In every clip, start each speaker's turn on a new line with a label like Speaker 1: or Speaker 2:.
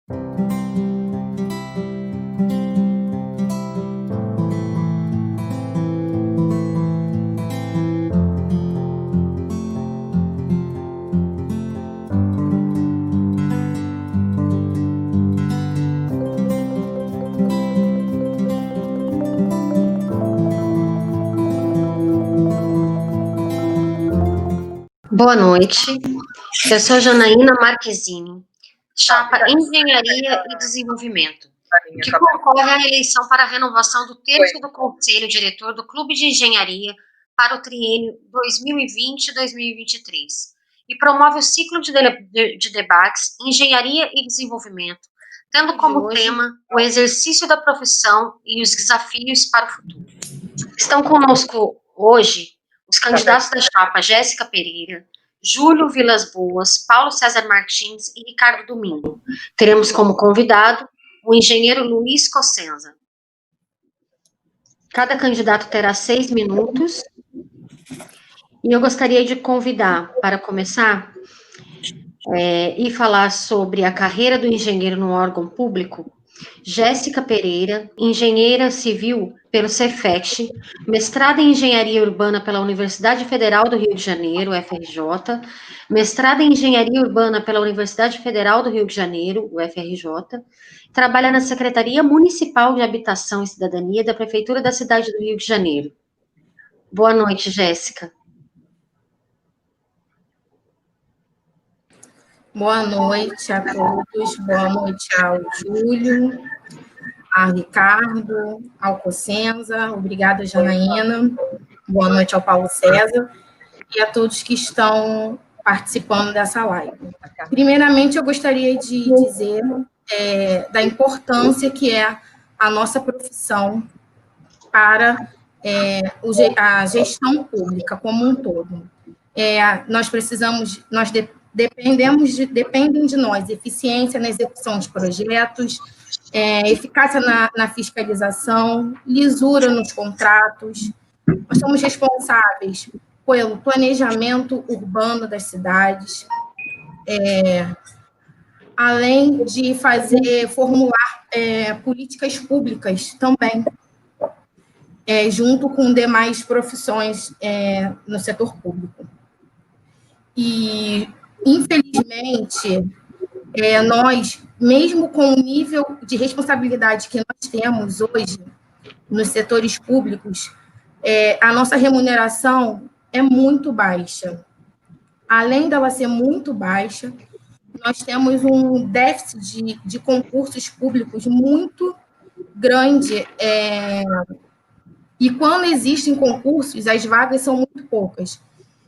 Speaker 1: Boa noite, eu sou Janaína Marquezine, chapa Engenharia e Desenvolvimento, que concorre à eleição para a renovação do terço do Conselho Diretor do Clube de Engenharia para o triênio 2020-2023 e promove o ciclo de debates Engenharia e Desenvolvimento, tendo como tema o exercício da profissão e os desafios para o futuro. Estão conosco hoje os candidatos da chapa Jéssica Pereira, Júlio Vilas Boas, Paulo César Martins e Ricardo Domingo. Teremos como convidado o engenheiro Luiz Cossenza. Cada candidato terá 6 minutos. E eu gostaria de convidar, para começar, e falar sobre a carreira do engenheiro no órgão público, Jéssica Pereira, engenheira civil pelo Cefet, mestrada em engenharia urbana pela Universidade Federal do Rio de Janeiro, UFRJ, mestrada em engenharia urbana pela Universidade Federal do Rio de Janeiro, UFRJ, trabalha na Secretaria Municipal de Habitação e Cidadania da Prefeitura da cidade do Rio de Janeiro. Boa noite, Jéssica.
Speaker 2: Boa noite a todos, boa noite ao Júlio, ao Ricardo, ao Cossenza, obrigada, Janaína, boa noite ao Paulo César e a todos que estão participando dessa live. Primeiramente, eu gostaria de dizer da importância que é a nossa profissão para a gestão pública como um todo. Dependem de nós eficiência na execução de projetos, eficácia na fiscalização, lisura nos contratos. Nós somos responsáveis pelo planejamento urbano das cidades, além de formular políticas públicas também, junto com demais profissões no setor público. E, infelizmente, nós, mesmo com o nível de responsabilidade que nós temos hoje nos setores públicos, a nossa remuneração é muito baixa. Além dela ser muito baixa, nós temos um déficit de concursos públicos muito grande, e quando existem concursos, as vagas são muito poucas.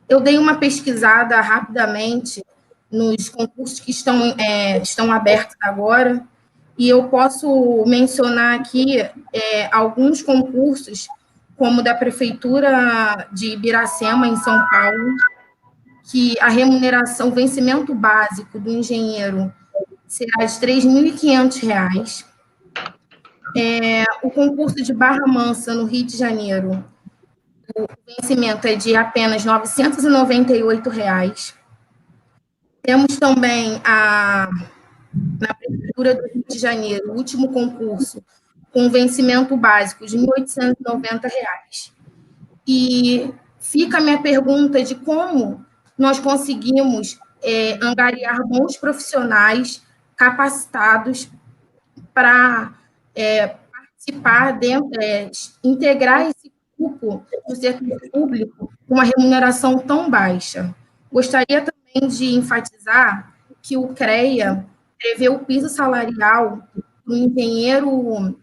Speaker 2: Eu dei uma pesquisada rapidamente nos concursos que estão abertos agora, e eu posso mencionar aqui alguns concursos, como da Prefeitura de Ibiracema, em São Paulo, que a remuneração, o vencimento básico do engenheiro será de R$ 3.500. O concurso de Barra Mansa, no Rio de Janeiro, o vencimento é de apenas R$ 998. Temos também na Prefeitura do Rio de Janeiro, o último concurso, com vencimento básico de R$ 1.890. E fica a minha pergunta de como nós conseguimos angariar bons profissionais capacitados para participar, integrar esse grupo do setor público com uma remuneração tão baixa. Gostaria também de enfatizar que o CREA prevê o piso salarial do engenheiro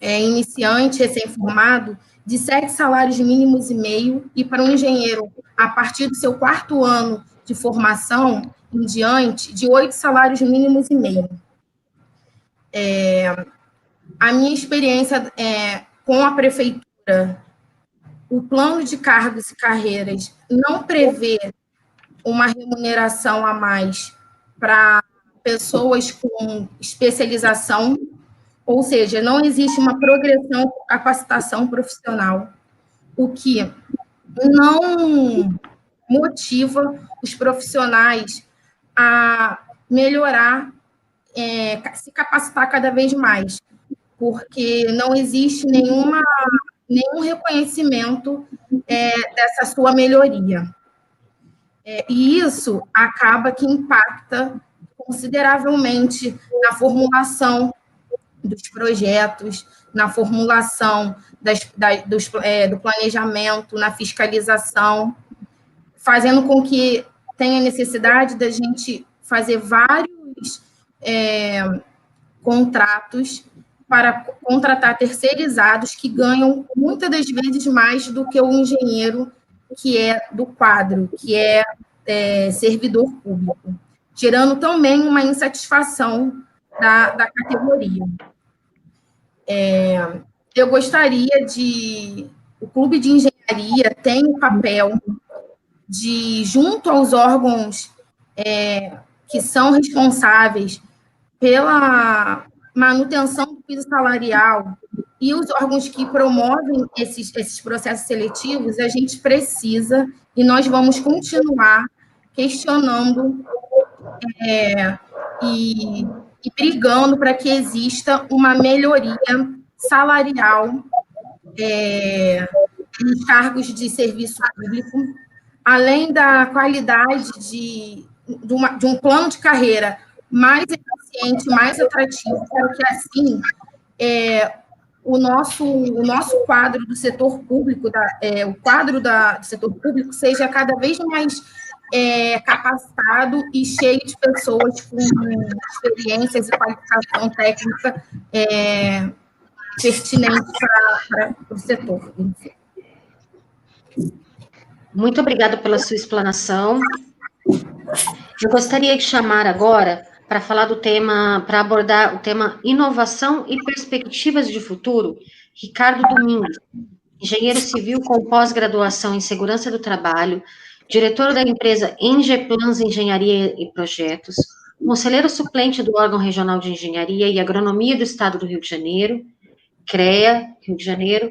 Speaker 2: iniciante, recém-formado, de 7 salários mínimos e meio, e para um engenheiro, a partir do seu 4º ano de formação em diante, de 8 salários mínimos e meio. A minha experiência com a prefeitura, o plano de cargos e carreiras não prevê uma remuneração a mais para pessoas com especialização, ou seja, não existe uma progressão com capacitação profissional, o que não motiva os profissionais a melhorar se capacitar cada vez mais, porque não existe nenhum reconhecimento dessa sua melhoria. E isso acaba que impacta consideravelmente na formulação dos projetos, na formulação do planejamento, na fiscalização, fazendo com que tenha necessidade da gente fazer vários contratos para contratar terceirizados que ganham, muitas das vezes, mais do que o engenheiro que é do quadro, que é servidor público, gerando também uma insatisfação da categoria. Eu gostaria o Clube de Engenharia tem o papel de, junto aos órgãos que são responsáveis pela manutenção do piso salarial e os órgãos que promovem esses processos seletivos, a gente precisa, e nós vamos continuar questionando e brigando para que exista uma melhoria salarial nos cargos de serviço público, além da qualidade de um plano de carreira mais eficiente, mais atrativo, para que, assim, o nosso quadro do setor público, o quadro do setor público seja cada vez mais capacitado e cheio de pessoas com experiências e qualificação técnica pertinente para o setor.
Speaker 1: Muito obrigada pela sua explanação. Eu gostaria de chamar agora para falar do tema, para abordar o tema inovação e perspectivas de futuro, Ricardo Domingos, engenheiro civil com pós-graduação em segurança do trabalho, diretor da empresa Engeplans Engenharia e Projetos, conselheiro suplente do órgão regional de engenharia e agronomia do estado do Rio de Janeiro, CREA, Rio de Janeiro,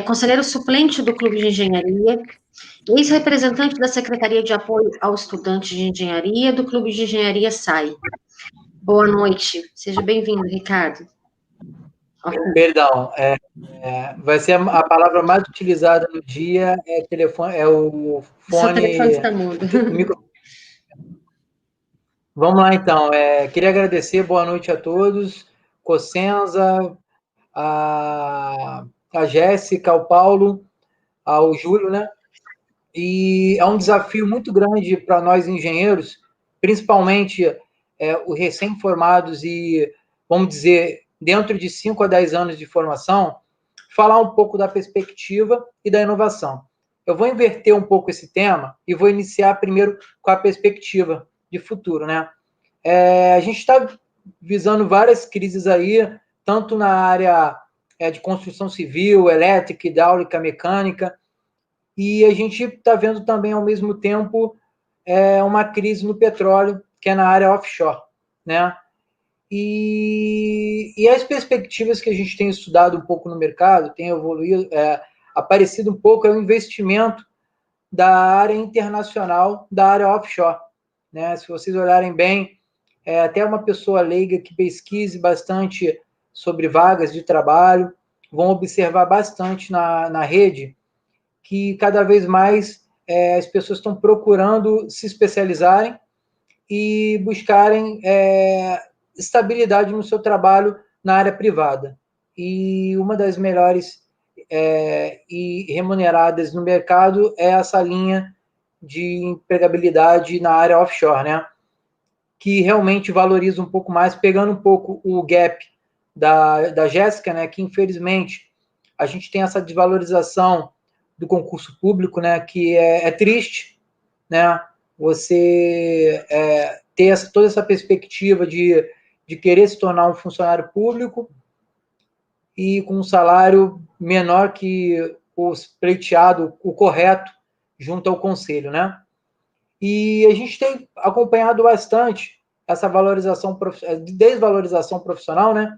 Speaker 1: conselheiro suplente do Clube de Engenharia, ex-representante da Secretaria de Apoio ao Estudante de Engenharia do Clube de Engenharia SAI. Boa noite, seja bem-vindo, Ricardo.
Speaker 3: Perdão, vai ser a palavra mais utilizada no dia, telefone, o fone...
Speaker 1: Seu telefone está mudo.
Speaker 3: Vamos lá, então. Queria agradecer, boa noite a todos, Cossenza, a Jéssica, ao Paulo, ao Júlio, né? E é um desafio muito grande para nós engenheiros, principalmente os recém-formados e, vamos dizer, dentro de 5 a 10 anos de formação, falar um pouco da perspectiva e da inovação. Eu vou inverter um pouco esse tema e vou iniciar primeiro com a perspectiva de futuro, né? A gente está visando várias crises aí, tanto na área de construção civil, elétrica, hidráulica, mecânica, e a gente está vendo também, ao mesmo tempo, uma crise no petróleo, que é na área offshore, né? E as perspectivas que a gente tem estudado um pouco no mercado, tem evoluído, aparecido um pouco, é o investimento da área internacional, da área offshore, né? Se vocês olharem bem, até uma pessoa leiga que pesquise bastante sobre vagas de trabalho, vão observar bastante na rede que cada vez mais as pessoas estão procurando se especializarem e buscarem estabilidade no seu trabalho na área privada. E uma das melhores e remuneradas no mercado é essa linha de empregabilidade na área offshore, né? Que realmente valoriza um pouco mais, pegando um pouco o gap da Jéssica, né? Que infelizmente a gente tem essa desvalorização do concurso público, né? Que é triste, né? Você ter toda essa perspectiva de querer se tornar um funcionário público e com um salário menor que o pleiteado, o correto, junto ao conselho, né? E a gente tem acompanhado bastante essa desvalorização profissional, né?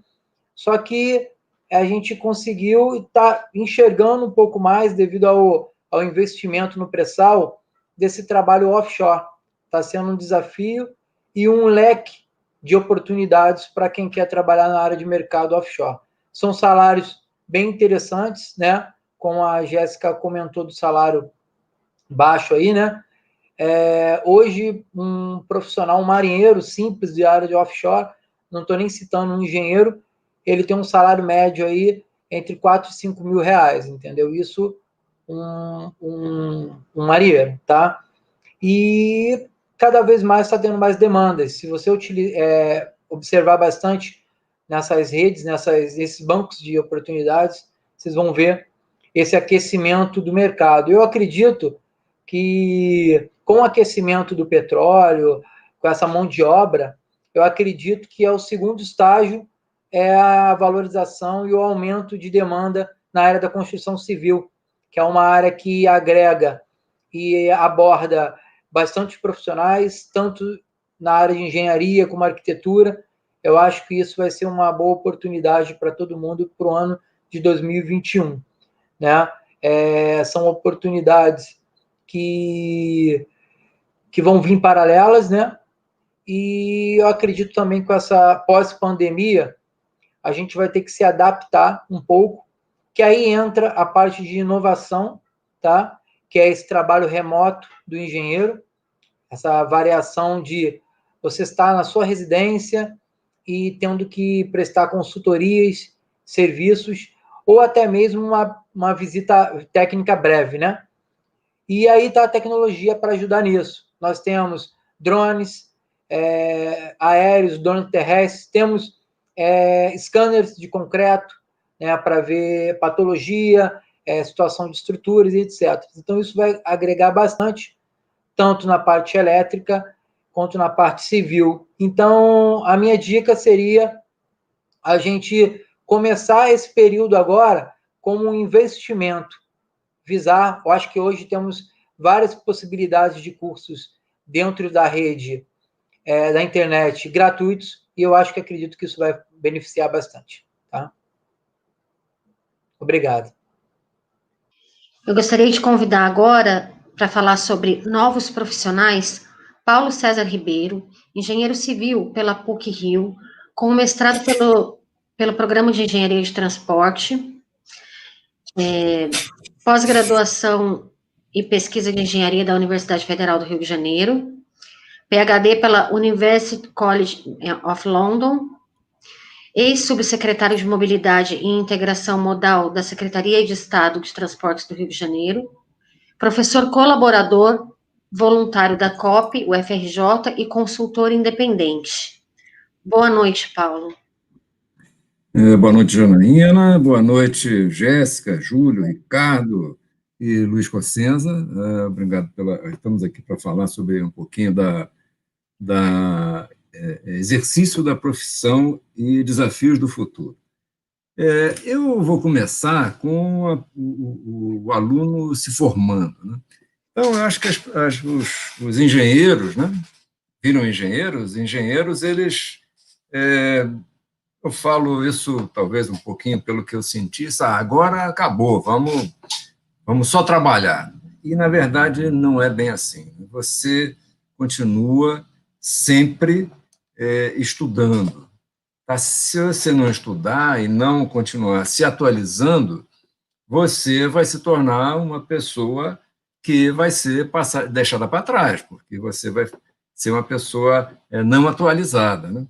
Speaker 3: Só que a gente conseguiu estar enxergando um pouco mais devido ao investimento no pré-sal desse trabalho offshore. Está sendo um desafio e um leque de oportunidades para quem quer trabalhar na área de mercado offshore. São salários bem interessantes, né? Como a Jéssica comentou do salário baixo aí, né? Hoje, um profissional, um marinheiro simples de área de offshore, não estou nem citando um engenheiro, ele tem um salário médio aí entre 4 e 5 mil reais, entendeu? Isso um marinheiro, tá? E cada vez mais está tendo mais demandas. Se você observar bastante nessas redes, nesses bancos de oportunidades, vocês vão ver esse aquecimento do mercado. Eu acredito que com o aquecimento do petróleo, com essa mão de obra, eu acredito que é o segundo estágio, é a valorização e o aumento de demanda na área da construção civil, que é uma área que agrega e aborda bastante profissionais, tanto na área de engenharia como arquitetura. Eu acho que isso vai ser uma boa oportunidade para todo mundo para o ano de 2021, né? São oportunidades que vão vir paralelas, né? E eu acredito também que com essa pós-pandemia, a gente vai ter que se adaptar um pouco, que aí entra a parte de inovação, tá? Que é esse trabalho remoto do engenheiro, essa variação de você estar na sua residência e tendo que prestar consultorias, serviços, ou até mesmo uma visita técnica breve, né? E aí está a tecnologia para ajudar nisso. Nós temos drones aéreos, drones terrestres, temos scanners de concreto, né, para ver patologia, situação de estruturas e etc. Então, isso vai agregar bastante, tanto na parte elétrica quanto na parte civil. Então, a minha dica seria a gente começar esse período agora como um investimento, visar, eu acho que hoje temos várias possibilidades de cursos dentro da rede da internet gratuitos, e eu acho que acredito que isso vai beneficiar bastante, tá? Obrigado.
Speaker 1: Eu gostaria de convidar agora para falar sobre novos profissionais, Paulo César Ribeiro, engenheiro civil pela PUC-Rio, com mestrado pelo Programa de Engenharia de Transporte, pós-graduação e pesquisa de engenharia da Universidade Federal do Rio de Janeiro, PhD pela University College of London, ex-subsecretário de Mobilidade e Integração Modal da Secretaria de Estado de Transportes do Rio de Janeiro, professor colaborador voluntário da COP, UFRJ, e consultor independente. Boa noite, Paulo.
Speaker 4: Boa noite, Janaína. Boa noite, Jéssica, Júlio, Ricardo e Luiz Cossenza. Obrigado Estamos aqui para falar sobre um pouquinho da exercício da profissão e desafios do futuro. Eu vou começar com o aluno se formando, né? Então, eu acho que os engenheiros, né? Viram engenheiros? Engenheiros, eles... eu falo isso, talvez, um pouquinho pelo que eu senti. Agora acabou, vamos só trabalhar. E, na verdade, não é bem assim. Você continua sempre estudando. Se você não estudar e não continuar se atualizando, você vai se tornar uma pessoa que vai ser deixada para trás, porque você vai ser uma pessoa não atualizada, né?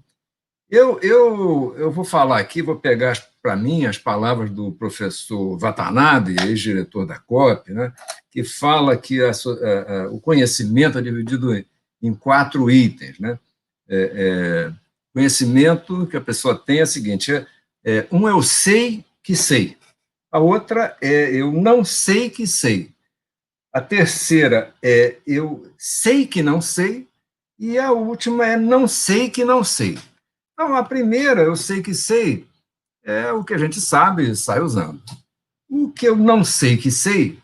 Speaker 4: Eu vou falar aqui, vou pegar para mim as palavras do professor Watanabe, ex-diretor da COP, né, que fala que o conhecimento é dividido em 4 itens, né? Conhecimento que a pessoa tem é o seguinte: um é eu sei que sei, a outra é eu não sei que sei, a terceira é eu sei que não sei, e a última é não sei que não sei. Então, a primeira, eu sei que sei, é o que a gente sabe e sai usando. O que eu não sei que sei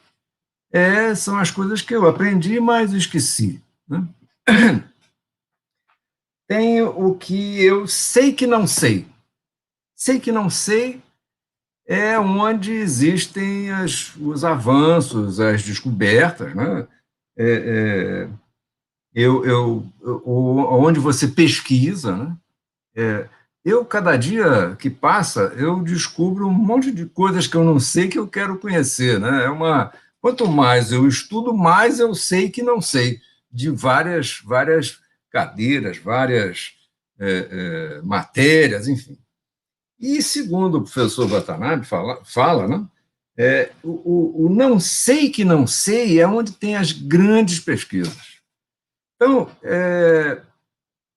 Speaker 4: são as coisas que eu aprendi, mas esqueci, né? Tem o que eu sei que não sei. Sei que não sei é onde existem os avanços, as descobertas, né? Onde você pesquisa, né? cada dia que passa, eu descubro um monte de coisas que eu não sei que eu quero conhecer, né? Quanto mais eu estudo, mais eu sei que não sei, de várias cadeiras, várias matérias, enfim. E, segundo o professor Watanabe fala, né? O não sei que não sei é onde tem as grandes pesquisas. Então,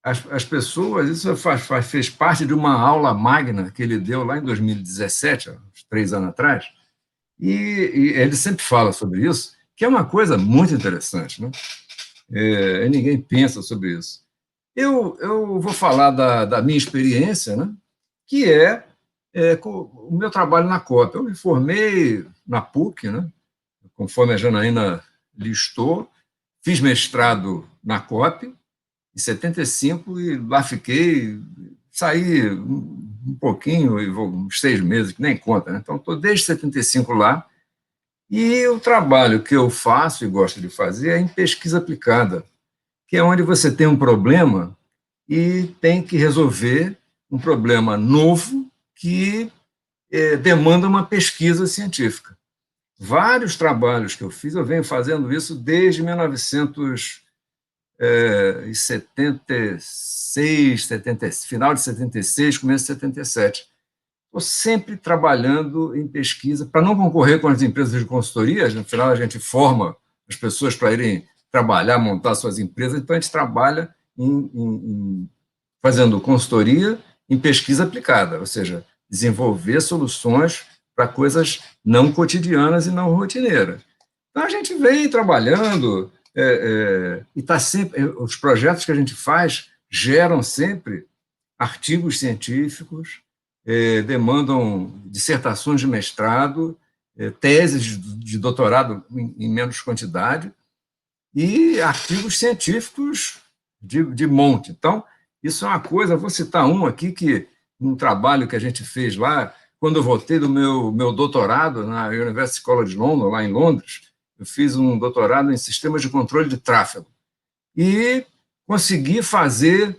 Speaker 4: as pessoas, isso fez parte de uma aula magna que ele deu lá em 2017, uns 3 anos atrás, e ele sempre fala sobre isso, que é uma coisa muito interessante, né? Ninguém pensa sobre isso. Eu vou falar da minha experiência, né? Que com o meu trabalho na COP. Eu me formei na PUC, né? Conforme a Janaína listou, fiz mestrado na COP, em 75, e lá fiquei, saí um pouquinho, uns 6 meses, que nem conta, né? Então, estou desde 75 lá, e o trabalho que eu faço e gosto de fazer é em pesquisa aplicada, que é onde você tem um problema e tem que resolver um problema novo que demanda uma pesquisa científica. Vários trabalhos que eu fiz, eu venho fazendo isso desde 1976, final de 76, começo de 77. Estou sempre trabalhando em pesquisa, para não concorrer com as empresas de consultoria, no final a gente forma as pessoas para irem trabalhar, montar suas empresas, então a gente trabalha fazendo consultoria em pesquisa aplicada, ou seja, desenvolver soluções para coisas não cotidianas e não rotineiras. Então a gente vem trabalhando e está sempre, os projetos que a gente faz geram sempre artigos científicos, demandam dissertações de mestrado, teses de doutorado em menos quantidade, e artigos científicos de monte. Então, isso é uma coisa, vou citar um aqui, um trabalho que a gente fez lá, quando eu voltei do meu doutorado na University College London, lá em Londres, eu fiz um doutorado em sistemas de controle de tráfego, e consegui fazer,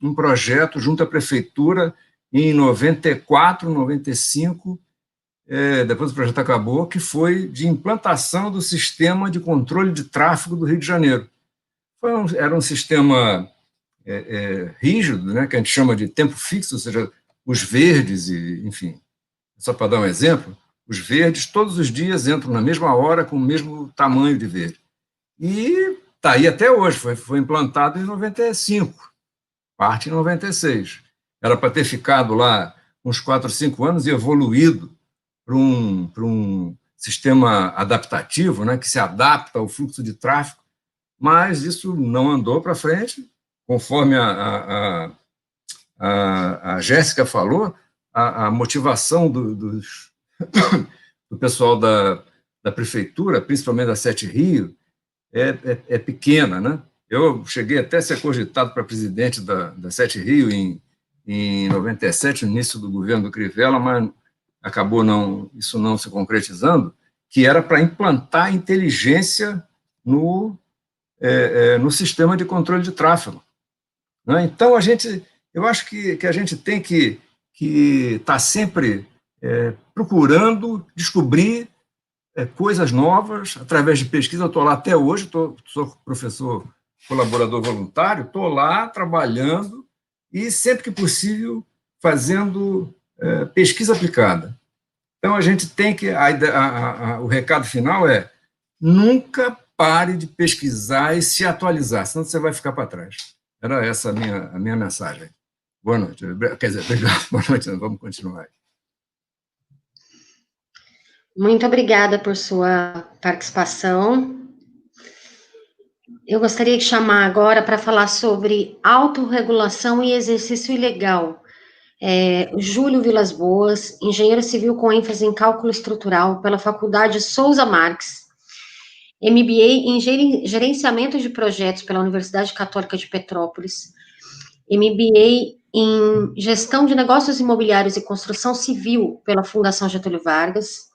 Speaker 4: um projeto junto à prefeitura em 94, 95, depois o projeto acabou, que foi de implantação do sistema de controle de tráfego do Rio de Janeiro. Era um sistema rígido, né, que a gente chama de tempo fixo, ou seja, os verdes, enfim, só para dar um exemplo, os verdes todos os dias entram na mesma hora com o mesmo tamanho de verde. E está aí até hoje, foi implantado em 95, parte em 96. Era para ter ficado lá uns 4 ou 5 anos e evoluído para um sistema adaptativo, né, que se adapta ao fluxo de tráfego, mas isso não andou para frente, conforme a Jéssica falou, a motivação do pessoal da prefeitura, principalmente da Sete Rio, é pequena, né? Eu cheguei até a ser cogitado para presidente da Sete Rio em 97, no início do governo do Crivella, mas acabou isso não se concretizando, que era para implantar inteligência no sistema de controle de tráfego, né? Então, eu acho que a gente tem que estar sempre procurando descobrir coisas novas através de pesquisa. Eu estou lá até hoje, sou professor colaborador voluntário, estou lá trabalhando e, sempre que possível, fazendo pesquisa aplicada. Então, a gente tem que... o recado final é: nunca pare de pesquisar e se atualizar, senão você vai ficar para trás. Era essa a minha mensagem. Boa noite. Quer dizer, obrigado. Boa noite, vamos continuar.
Speaker 1: Muito obrigada por sua participação. Eu gostaria de chamar agora para falar sobre autorregulação e exercício ilegal. Júlio Vilas Boas, engenheiro civil com ênfase em cálculo estrutural pela Faculdade Souza Marques, MBA em gerenciamento de projetos pela Universidade Católica de Petrópolis, MBA em gestão de negócios imobiliários e construção civil pela Fundação Getúlio Vargas,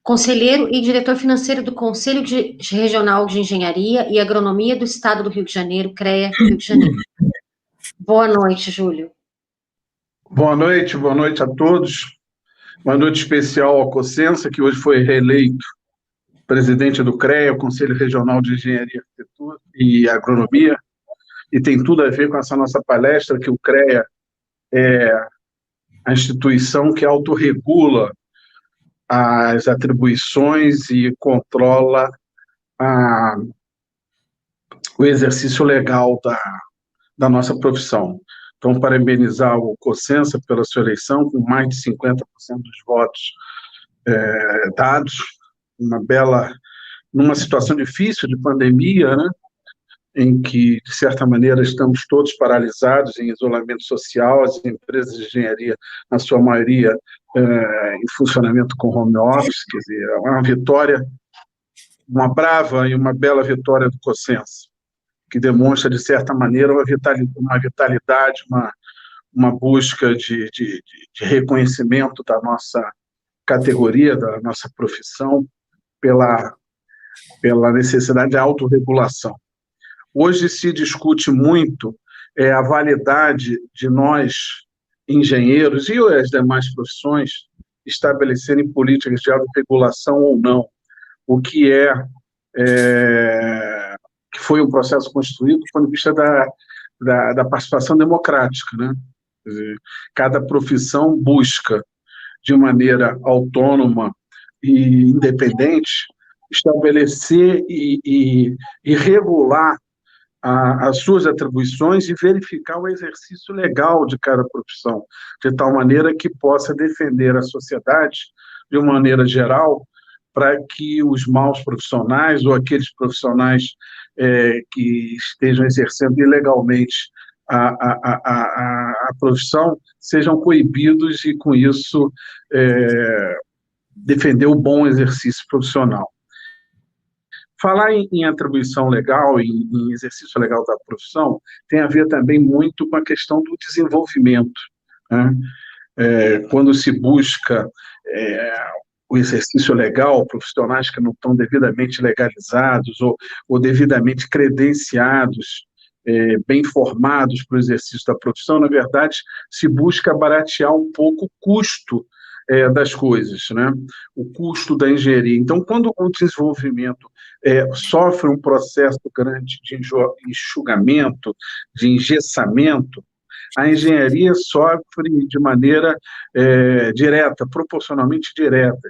Speaker 1: conselheiro e diretor financeiro do Conselho Regional de Engenharia e Agronomia do Estado do Rio de Janeiro, CREA, Rio de Janeiro. Boa noite, Júlio.
Speaker 5: Boa noite a todos. Uma noite especial ao Cossenza, que hoje foi reeleito presidente do CREA, o Conselho Regional de Engenharia, Arquitetura e Agronomia, e tem tudo a ver com essa nossa palestra, que o CREA é a instituição que autorregula as atribuições e controla o exercício legal da nossa profissão. Então, parabenizar o Cossenza pela sua eleição, com mais de 50% dos votos dados, numa situação difícil de pandemia, né, em que, de certa maneira, estamos todos paralisados em isolamento social, as empresas de engenharia, na sua maioria, em funcionamento com home office, quer dizer, é uma vitória, uma brava e uma bela vitória do Cossenza, que demonstra, de certa maneira, uma vitalidade, uma busca de reconhecimento da nossa categoria, da nossa profissão, pela necessidade de autorregulação. Hoje se discute muito a validade de nós, engenheiros e as demais profissões, estabelecerem políticas de autorregulação ou não, o que que foi um processo construído do ponto de vista da participação democrática, né? Quer dizer, cada profissão busca, de maneira autônoma e independente, estabelecer e regular as suas atribuições e verificar o exercício legal de cada profissão, de tal maneira que possa defender a sociedade, de uma maneira geral, para que os maus profissionais ou aqueles profissionais que estejam exercendo ilegalmente a profissão sejam coibidos e, com isso, defender o bom exercício profissional. Falar em atribuição legal, em exercício legal da profissão, tem a ver também muito com a questão do desenvolvimento, né? Quando se busca o exercício legal, profissionais que não estão devidamente legalizados ou devidamente credenciados, bem formados para o exercício da profissão, na verdade, se busca baratear um pouco o custo das coisas, né? O custo da engenharia. Então, quando o desenvolvimento sofre um processo grande de enxugamento, de engessamento, a engenharia sofre de maneira direta, proporcionalmente direta.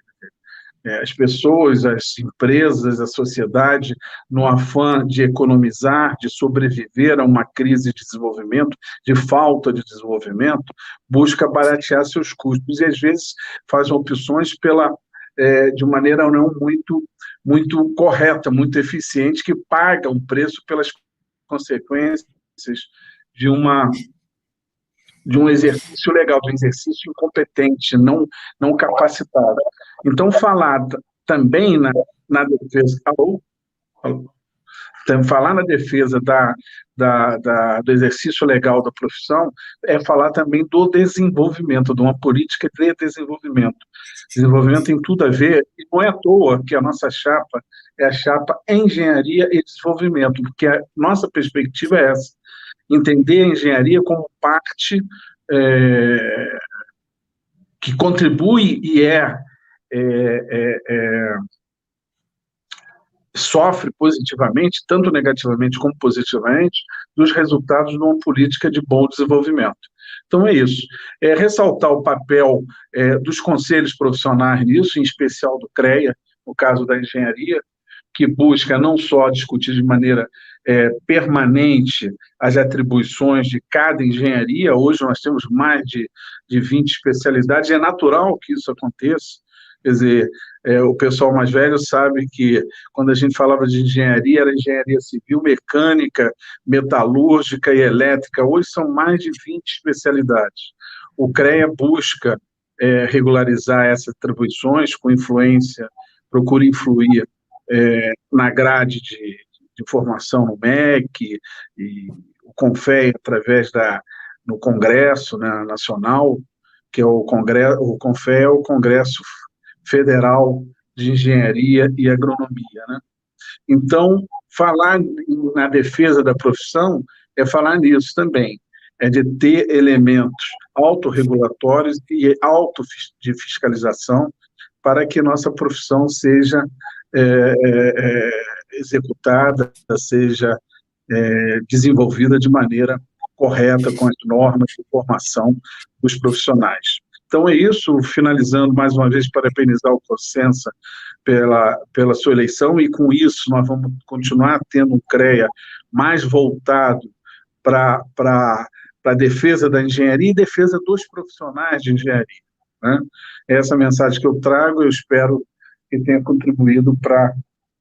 Speaker 5: As pessoas, as empresas, a sociedade, no afã de economizar, de sobreviver a uma crise de desenvolvimento, de falta de desenvolvimento, busca baratear seus custos e, às vezes, faz opções de maneira não muito correta, muito eficiente, que paga um preço pelas consequências de um exercício legal, de um exercício incompetente, não capacitado. Então, falar também na defesa... Falar na defesa do exercício legal da profissão é falar também do desenvolvimento, de uma política de desenvolvimento. Desenvolvimento tem tudo a ver, e não é à toa que a nossa chapa é a chapa Engenharia e Desenvolvimento, porque a nossa perspectiva é essa, entender a engenharia como parte que contribui e sofre positivamente, tanto negativamente como positivamente, dos resultados de uma política de bom desenvolvimento. Então, é isso. Ressaltar o papel dos conselhos profissionais nisso, em especial do CREA, no caso da engenharia, que busca não só discutir de maneira permanente as atribuições de cada engenharia. Hoje nós temos mais de 20 especialidades, é natural que isso aconteça. Quer dizer, o pessoal mais velho sabe que quando a gente falava de engenharia, era engenharia civil, mecânica, metalúrgica e elétrica. Hoje são mais de 20 especialidades. O CREA busca regularizar essas atribuições com influência, procura influir na grade de formação no MEC, e o CONFEA, através no Congresso, né, Nacional, que é o CONFEA, é o Congresso Federal de engenharia e agronomia, né? Então, falar na defesa da profissão é falar nisso também, é de ter elementos autorregulatórios e de fiscalização para que nossa profissão seja executada, seja desenvolvida de maneira correta com as normas de formação dos profissionais. Então, é isso, finalizando mais uma vez, parabenizar o Cossenza pela sua eleição, e com isso nós vamos continuar tendo um CREA mais voltado para a defesa da engenharia e defesa dos profissionais de engenharia, né? Essa é a mensagem que eu trago, eu espero que tenha contribuído para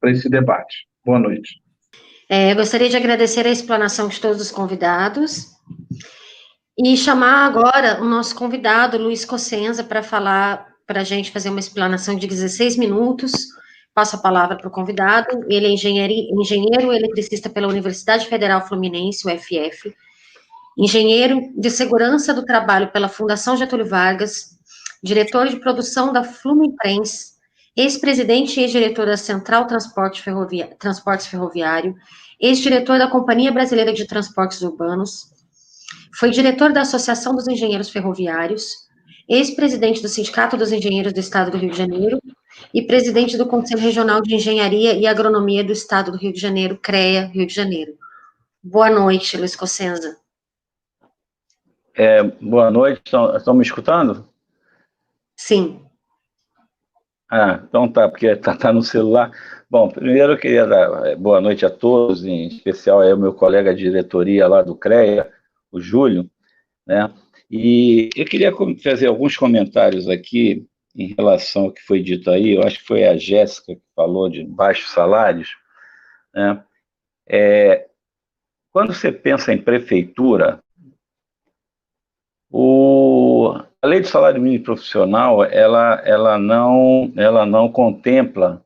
Speaker 5: esse debate. Boa noite.
Speaker 1: Eu gostaria de agradecer a explanação de todos os convidados e chamar agora o nosso convidado, Luiz Cossenza, para falar, para a gente fazer uma explanação de 16 minutos. Passo a palavra para o convidado. Ele é engenheiro eletricista pela Universidade Federal Fluminense, UFF, engenheiro de segurança do trabalho pela Fundação Getúlio Vargas, diretor de produção da Fluminense, ex-presidente e ex-diretor da Central Transportes Ferroviário, ex-diretor da Companhia Brasileira de Transportes Urbanos, foi diretor da Associação dos Engenheiros Ferroviários, ex-presidente do Sindicato dos Engenheiros do Estado do Rio de Janeiro e presidente do Conselho Regional de Engenharia e Agronomia do Estado do Rio de Janeiro, CREA, Rio de Janeiro. Boa noite, Luiz Cossenza.
Speaker 6: Boa noite, estão me escutando?
Speaker 1: Sim.
Speaker 6: Então tá, porque tá no celular. Bom, primeiro eu queria dar boa noite a todos, em especial ao meu colega de diretoria lá do CREA, o Júlio, né? E eu queria fazer alguns comentários aqui em relação ao que foi dito aí. Eu acho que foi a Jéssica que falou de baixos salários, né? Quando você pensa em prefeitura, a lei do salário mínimo profissional, ela não contempla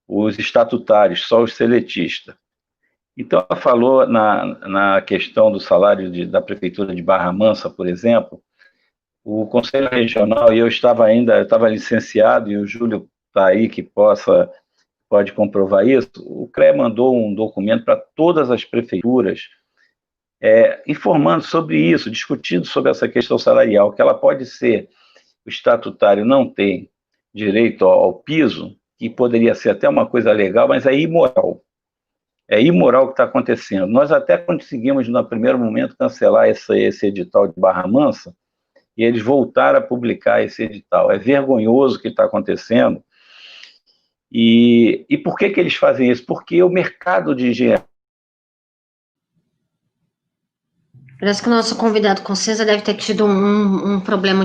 Speaker 6: os estatutários, só os seletistas. Então, ela falou na questão do salário da prefeitura de Barra Mansa, por exemplo, o Conselho Regional, e eu estava licenciado, e o Júlio está aí que pode comprovar isso, o CREA mandou um documento para todas as prefeituras, informando sobre isso, discutindo sobre essa questão salarial, que ela pode ser, o estatutário não tem direito ao piso, que poderia ser até uma coisa legal, mas é imoral. É imoral o que está acontecendo. Nós até conseguimos, no primeiro momento, cancelar esse edital de Barra Mansa, e eles voltaram a publicar esse edital. É vergonhoso o que está acontecendo. E por que eles fazem isso? Porque o mercado de engenharia...
Speaker 1: Parece que o nosso convidado Cossenza deve ter tido algum problema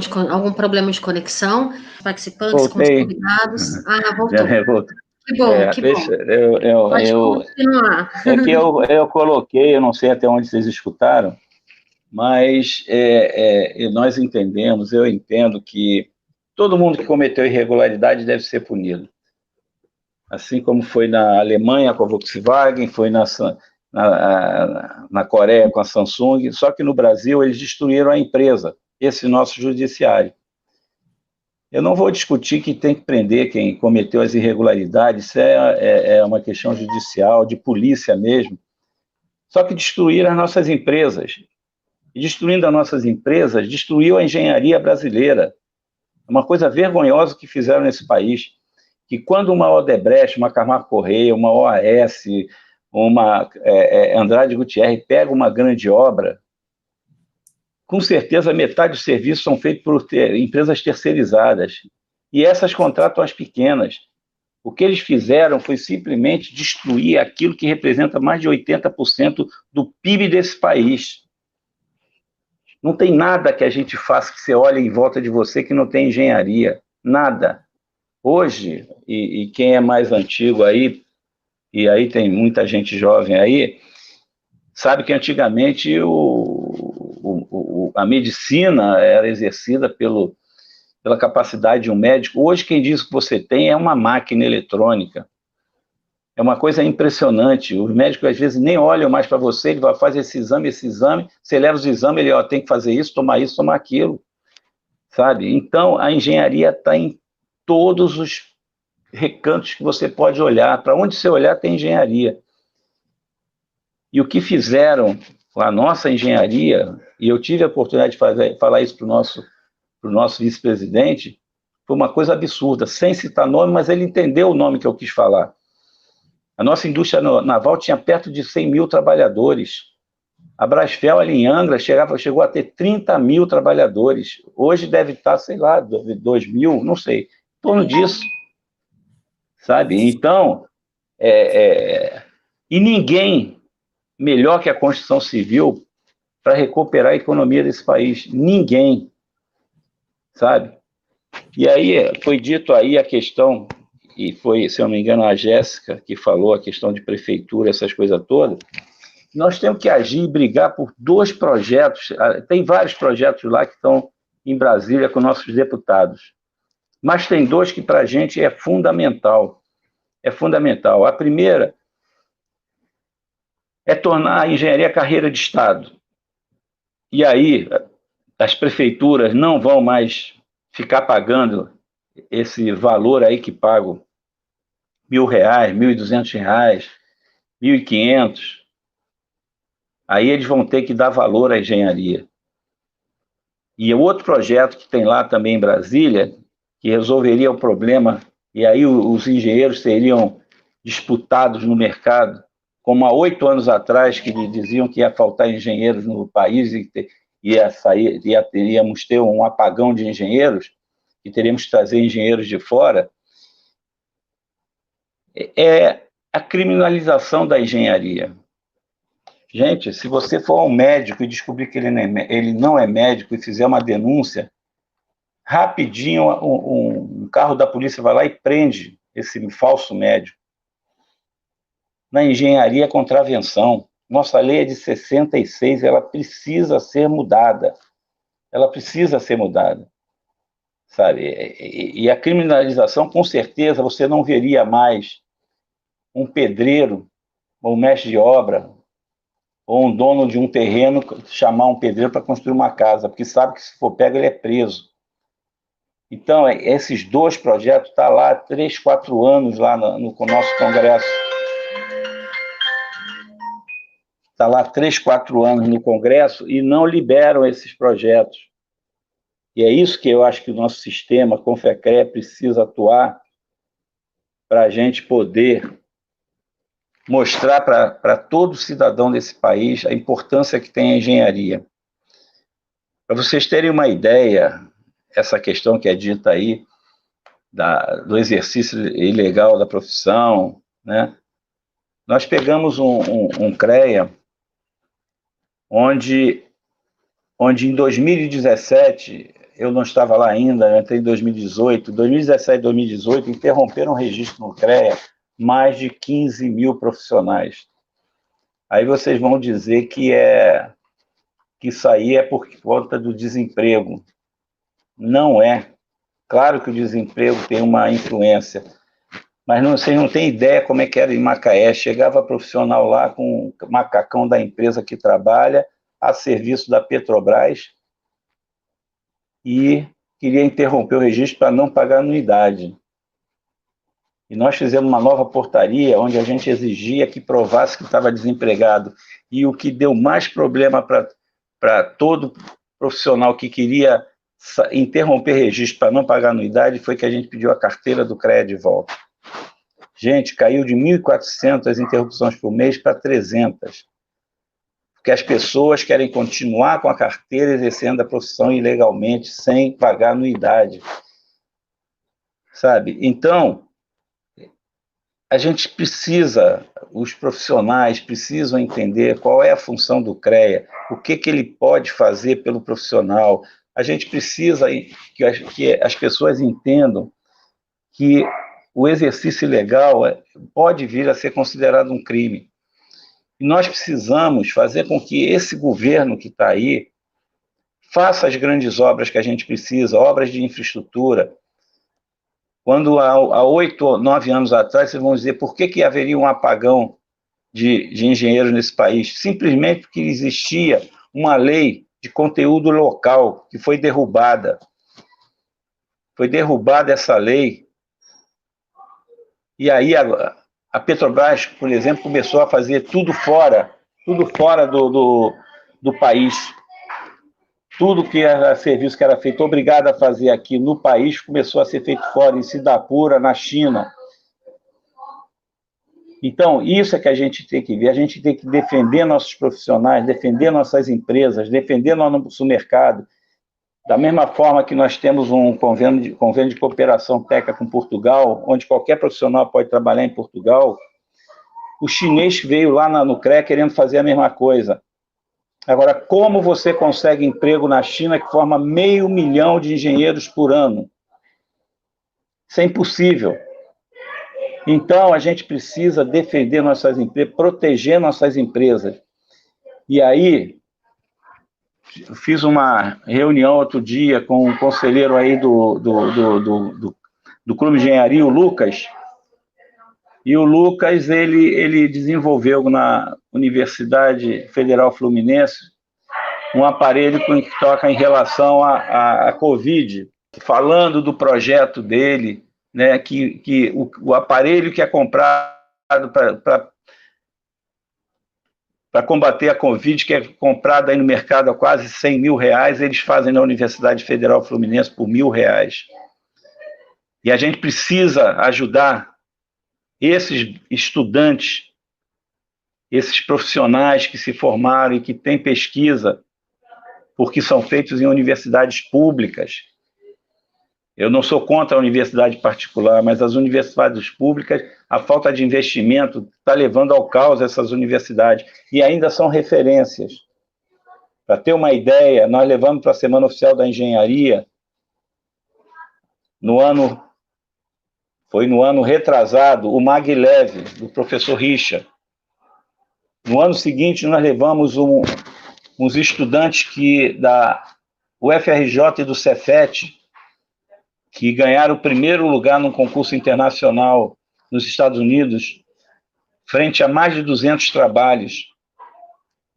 Speaker 1: de conexão. Participantes, com os convidados.
Speaker 6: Voltou.
Speaker 1: Que bom, que bom. Pode continuar.
Speaker 6: Eu coloquei, eu não sei até onde vocês escutaram, mas nós entendemos, eu entendo que todo mundo que cometeu irregularidade deve ser punido. Assim como foi na Alemanha com a Volkswagen, foi na Coreia com a Samsung, só que no Brasil eles destruíram a empresa, esse nosso judiciário. Eu não vou discutir que tem que prender quem cometeu as irregularidades, isso é uma questão judicial, de polícia mesmo. Só que destruíram as nossas empresas. E destruindo as nossas empresas, destruiu a engenharia brasileira. É uma coisa vergonhosa que fizeram nesse país. Que quando uma Odebrecht, uma Camargo Correia, uma OAS, uma Andrade Gutierrez pega uma grande obra, com certeza metade dos serviços são feitos por empresas terceirizadas. E essas contratam as pequenas. O que eles fizeram foi simplesmente destruir aquilo que representa mais de 80% do PIB desse país. Não tem nada que a gente faça que você olhe em volta de você que não tem engenharia. Nada. Hoje, e quem é mais antigo aí, e aí tem muita gente jovem aí, sabe que antigamente a medicina era exercida pela capacidade de um médico. Hoje, quem diz que você tem é uma máquina eletrônica. É uma coisa impressionante. Os médicos, às vezes, nem olham mais para você, ele vai fazer esse exame, você leva os exames, ele tem que fazer isso, tomar aquilo, sabe? Então, a engenharia está em todos os recantos que você pode olhar. Para onde você olhar tem engenharia. E o que fizeram com a nossa engenharia, e eu tive a oportunidade de falar isso para o nosso vice-presidente, foi uma coisa absurda, sem citar nome, mas ele entendeu o nome que eu quis falar. A nossa indústria naval tinha perto de 100 mil trabalhadores. A Brasfel, ali em Angra, chegou a ter 30 mil trabalhadores. Hoje deve estar, sei lá, 2 mil, não sei, em torno disso. Sabe? Então, e ninguém melhor que a construção civil para recuperar a economia desse país. Ninguém. Sabe? E aí foi dito aí a questão, e foi, se eu não me engano, a Jéssica que falou a questão de prefeitura, essas coisas todas. Nós temos que agir e brigar por 2 projetos. Tem vários projetos lá que estão em Brasília com nossos deputados. Mas tem 2 que para a gente é fundamental. É fundamental. A primeira é tornar a engenharia carreira de Estado. E aí as prefeituras não vão mais ficar pagando esse valor aí que pagam R$1.000, R$1.200, R$1.500. Aí eles vão ter que dar valor à engenharia. E o outro projeto que tem lá também em Brasília, que resolveria o problema, e aí os engenheiros seriam disputados no mercado, como há 8 anos atrás, que diziam que ia faltar engenheiros no país e teríamos ter um apagão de engenheiros, e teríamos que trazer engenheiros de fora, é a criminalização da engenharia. Gente, se você for ao médico e descobrir que ele não é médico e fizer uma denúncia, rapidinho um carro da polícia vai lá e prende esse falso médico. Na engenharia, contravenção. Nossa lei é de 66, ela precisa ser mudada. Ela precisa ser mudada. Sabe? E a criminalização, com certeza, você não veria mais um pedreiro, ou um mestre de obra, ou um dono de um terreno chamar um pedreiro para construir uma casa, porque sabe que se for pego ele é preso. Então, esses 2 projetos estão lá há 3, 4 anos lá no nosso Congresso. Está lá há 3, 4 anos no Congresso e não liberam esses projetos. E é isso que eu acho que o nosso sistema, Confecre, precisa atuar para a gente poder mostrar para todo cidadão desse país a importância que tem a engenharia. Para vocês terem uma ideia, essa questão que é dita aí, do exercício ilegal da profissão, né? Nós pegamos um CREA, onde em 2017, eu não estava lá ainda, eu entrei em 2018, 2017 2018, interromperam o registro no CREA mais de 15 mil profissionais. Aí vocês vão dizer que isso aí é por conta do desemprego. Não é. Claro que o desemprego tem uma influência, mas vocês não têm ideia como é que era em Macaé. Chegava profissional lá com o macacão da empresa que trabalha, a serviço da Petrobras, e queria interromper o registro para não pagar anuidade. E nós fizemos uma nova portaria onde a gente exigia que provasse que estava desempregado. E o que deu mais problema para todo profissional que queria interromper registro para não pagar anuidade foi que a gente pediu a carteira do CREA de volta. Gente, caiu de 1.400 interrupções por mês para 300. Porque as pessoas querem continuar com a carteira exercendo a profissão ilegalmente, sem pagar anuidade. Sabe? Então, a gente precisa, os profissionais precisam entender qual é a função do CREA, o que ele pode fazer pelo profissional. A gente precisa que as pessoas entendam que o exercício ilegal pode vir a ser considerado um crime. E nós precisamos fazer com que esse governo que está aí faça as grandes obras que a gente precisa, obras de infraestrutura. Quando há 8 ou 9 anos atrás, vocês vão dizer por que haveria um apagão de engenheiros nesse país? Simplesmente porque existia uma lei de conteúdo local que foi derrubada. Foi derrubada essa lei E aí a Petrobras, por exemplo, começou a fazer tudo fora do país. Tudo que era serviço que era feito obrigado a fazer aqui no país começou a ser feito fora, em Singapura, na China. Então, isso é que a gente tem que ver. A gente tem que defender nossos profissionais, defender nossas empresas, defender nosso mercado. Da mesma forma que nós temos um convênio de cooperação técnica com Portugal, onde qualquer profissional pode trabalhar em Portugal, o chinês veio lá no CREA querendo fazer a mesma coisa. Agora, como você consegue emprego na China que forma 500 mil de engenheiros por ano? Isso é impossível. Então, a gente precisa defender nossas empresas, proteger nossas empresas. E aí, eu fiz uma reunião outro dia com um conselheiro aí do Clube de Engenharia, o Lucas, e o Lucas, ele desenvolveu na Universidade Federal Fluminense um aparelho que toca em relação à Covid, falando do projeto dele, né, que o aparelho que é comprado para combater a Covid, que é comprado aí no mercado a quase 100 mil reais, eles fazem na Universidade Federal Fluminense por R$1.000. E a gente precisa ajudar esses estudantes, esses profissionais que se formaram e que têm pesquisa, porque são feitos em universidades públicas. Eu não sou contra a universidade particular, mas as universidades públicas, a falta de investimento está levando ao caos essas universidades, e ainda são referências. Para ter uma ideia, nós levamos para a Semana Oficial da Engenharia, foi no ano retrasado, o Maglev, do professor Richa. No ano seguinte, nós levamos uns estudantes da UFRJ e do Cefet, que ganharam o primeiro lugar num concurso internacional nos Estados Unidos, frente a mais de 200 trabalhos.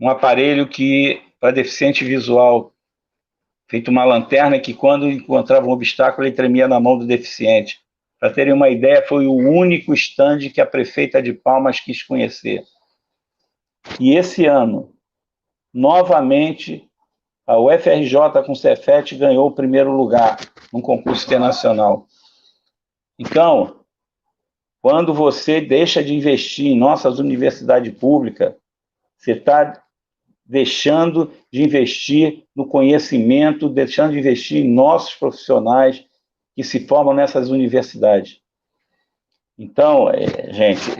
Speaker 6: Um aparelho para deficiente visual, feito uma lanterna que, quando encontrava um obstáculo, ele tremia na mão do deficiente. Para terem uma ideia, foi o único stand que a prefeita de Palmas quis conhecer. E esse ano, novamente, a UFRJ com o Cefet ganhou o primeiro lugar num concurso internacional. Então, quando você deixa de investir em nossas universidades públicas, você está deixando de investir no conhecimento, deixando de investir em nossos profissionais que se formam nessas universidades. Então, gente,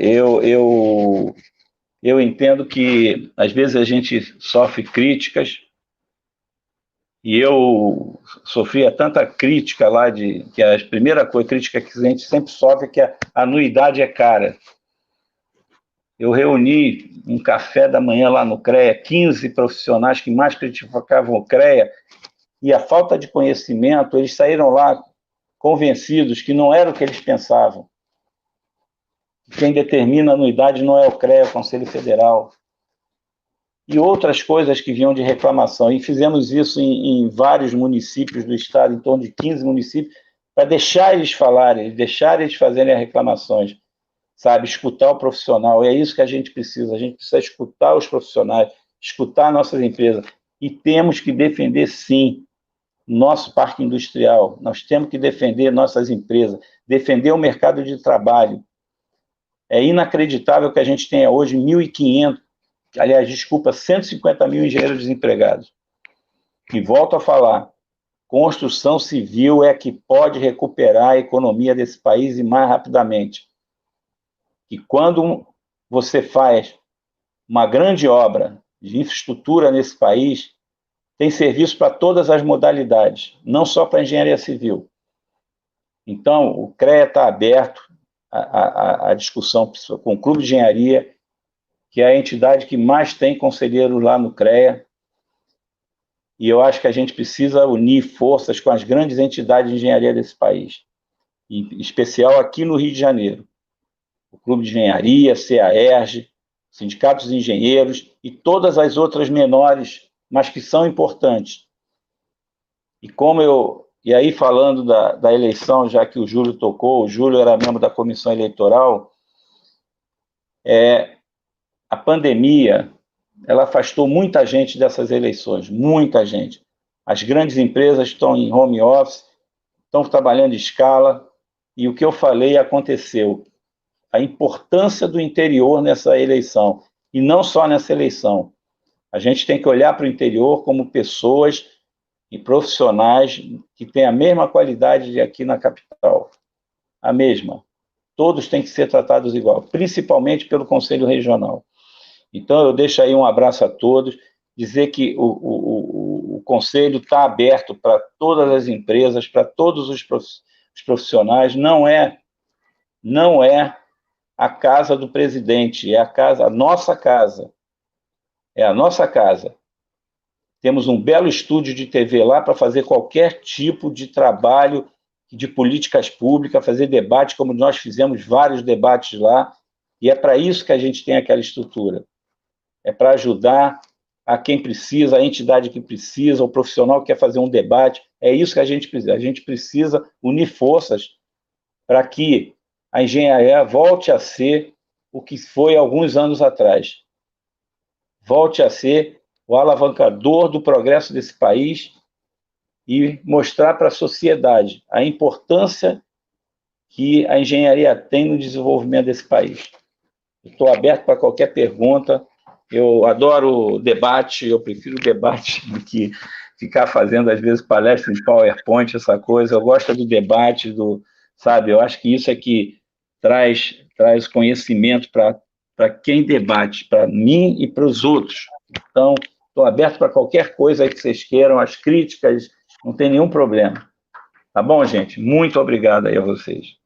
Speaker 6: eu entendo que, às vezes, a gente sofre críticas, e eu sofria tanta crítica lá, que a primeira crítica que a gente sempre sofre é que a anuidade é cara. Eu reuni um café da manhã lá no CREA, 15 profissionais que mais criticavam o CREA, e a falta de conhecimento, eles saíram lá convencidos que não era o que eles pensavam. Quem determina a anuidade não é o CREA, é o Conselho Federal. E outras coisas que vinham de reclamação. E fizemos isso em vários municípios do estado, em torno de 15 municípios, para deixar eles falarem, deixar eles fazerem as reclamações, sabe? Escutar o profissional. E é isso que a gente precisa escutar os profissionais, escutar nossas empresas. E temos que defender, sim, nosso parque industrial. Nós temos que defender nossas empresas, defender o mercado de trabalho. É inacreditável que a gente tenha hoje 150 mil engenheiros desempregados. E volto a falar, construção civil é a que pode recuperar a economia desse país e mais rapidamente. E quando você faz uma grande obra de infraestrutura nesse país, tem serviço para todas as modalidades, não só para a engenharia civil. Então, o CREA está aberto à discussão com o Clube de Engenharia, que é a entidade que mais tem conselheiro lá no CREA, e eu acho que a gente precisa unir forças com as grandes entidades de engenharia desse país, em especial aqui no Rio de Janeiro. O Clube de Engenharia, CAERJ, sindicatos de engenheiros e todas as outras menores, mas que são importantes. E como E aí, falando da eleição, já que o Júlio tocou, o Júlio era membro da comissão eleitoral, a pandemia, ela afastou muita gente dessas eleições, muita gente. As grandes empresas estão em home office, estão trabalhando em escala, e o que eu falei aconteceu. A importância do interior nessa eleição, e não só nessa eleição. A gente tem que olhar para o interior como pessoas e profissionais que têm a mesma qualidade de aqui na capital. A mesma. Todos têm que ser tratados igual, principalmente pelo Conselho Regional. Então, eu deixo aí um abraço a todos, dizer que o Conselho está aberto para todas as empresas, para todos os profissionais, não é a casa do presidente, é a nossa casa. É a nossa casa. Temos um belo estúdio de TV lá para fazer qualquer tipo de trabalho de políticas públicas, fazer debate, como nós fizemos vários debates lá, e é para isso que a gente tem aquela estrutura. É para ajudar a quem precisa, a entidade que precisa, o profissional que quer fazer um debate, é isso que a gente precisa. A gente precisa unir forças para que a engenharia volte a ser o que foi alguns anos atrás. Volte a ser o alavancador do progresso desse país e mostrar para a sociedade a importância que a engenharia tem no desenvolvimento desse país. Estou aberto para qualquer pergunta. Eu adoro debate, eu prefiro debate do que ficar fazendo, às vezes, palestra em PowerPoint, essa coisa. Eu gosto do debate, sabe? Eu acho que isso é que traz conhecimento para quem debate, para mim e para os outros. Então, estou aberto para qualquer coisa que vocês queiram, as críticas, não tem nenhum problema. Tá bom, gente? Muito obrigado aí a vocês.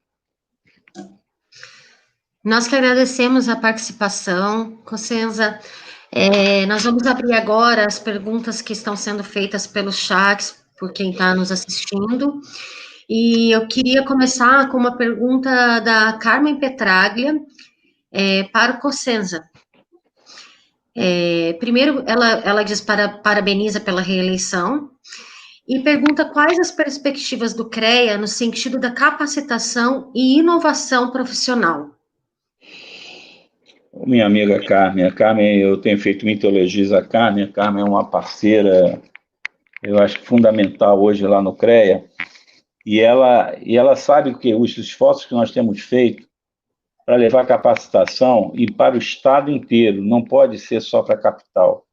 Speaker 1: Nós que agradecemos a participação, Cossenza. Nós vamos abrir agora as perguntas que estão sendo feitas pelos chats, por quem está nos assistindo. E eu queria começar com uma pergunta da Carmen Petraglia para o Cossenza. Primeiro, ela diz parabeniza pela reeleição e pergunta quais as perspectivas do CREA no sentido da capacitação e inovação profissional.
Speaker 6: Minha amiga Carmen, eu tenho feito muita elogios a Carmen é uma parceira, eu acho fundamental hoje lá no CREA, e ela sabe que os esforços que nós temos feito para levar capacitação e para o Estado inteiro, não pode ser só para a capital.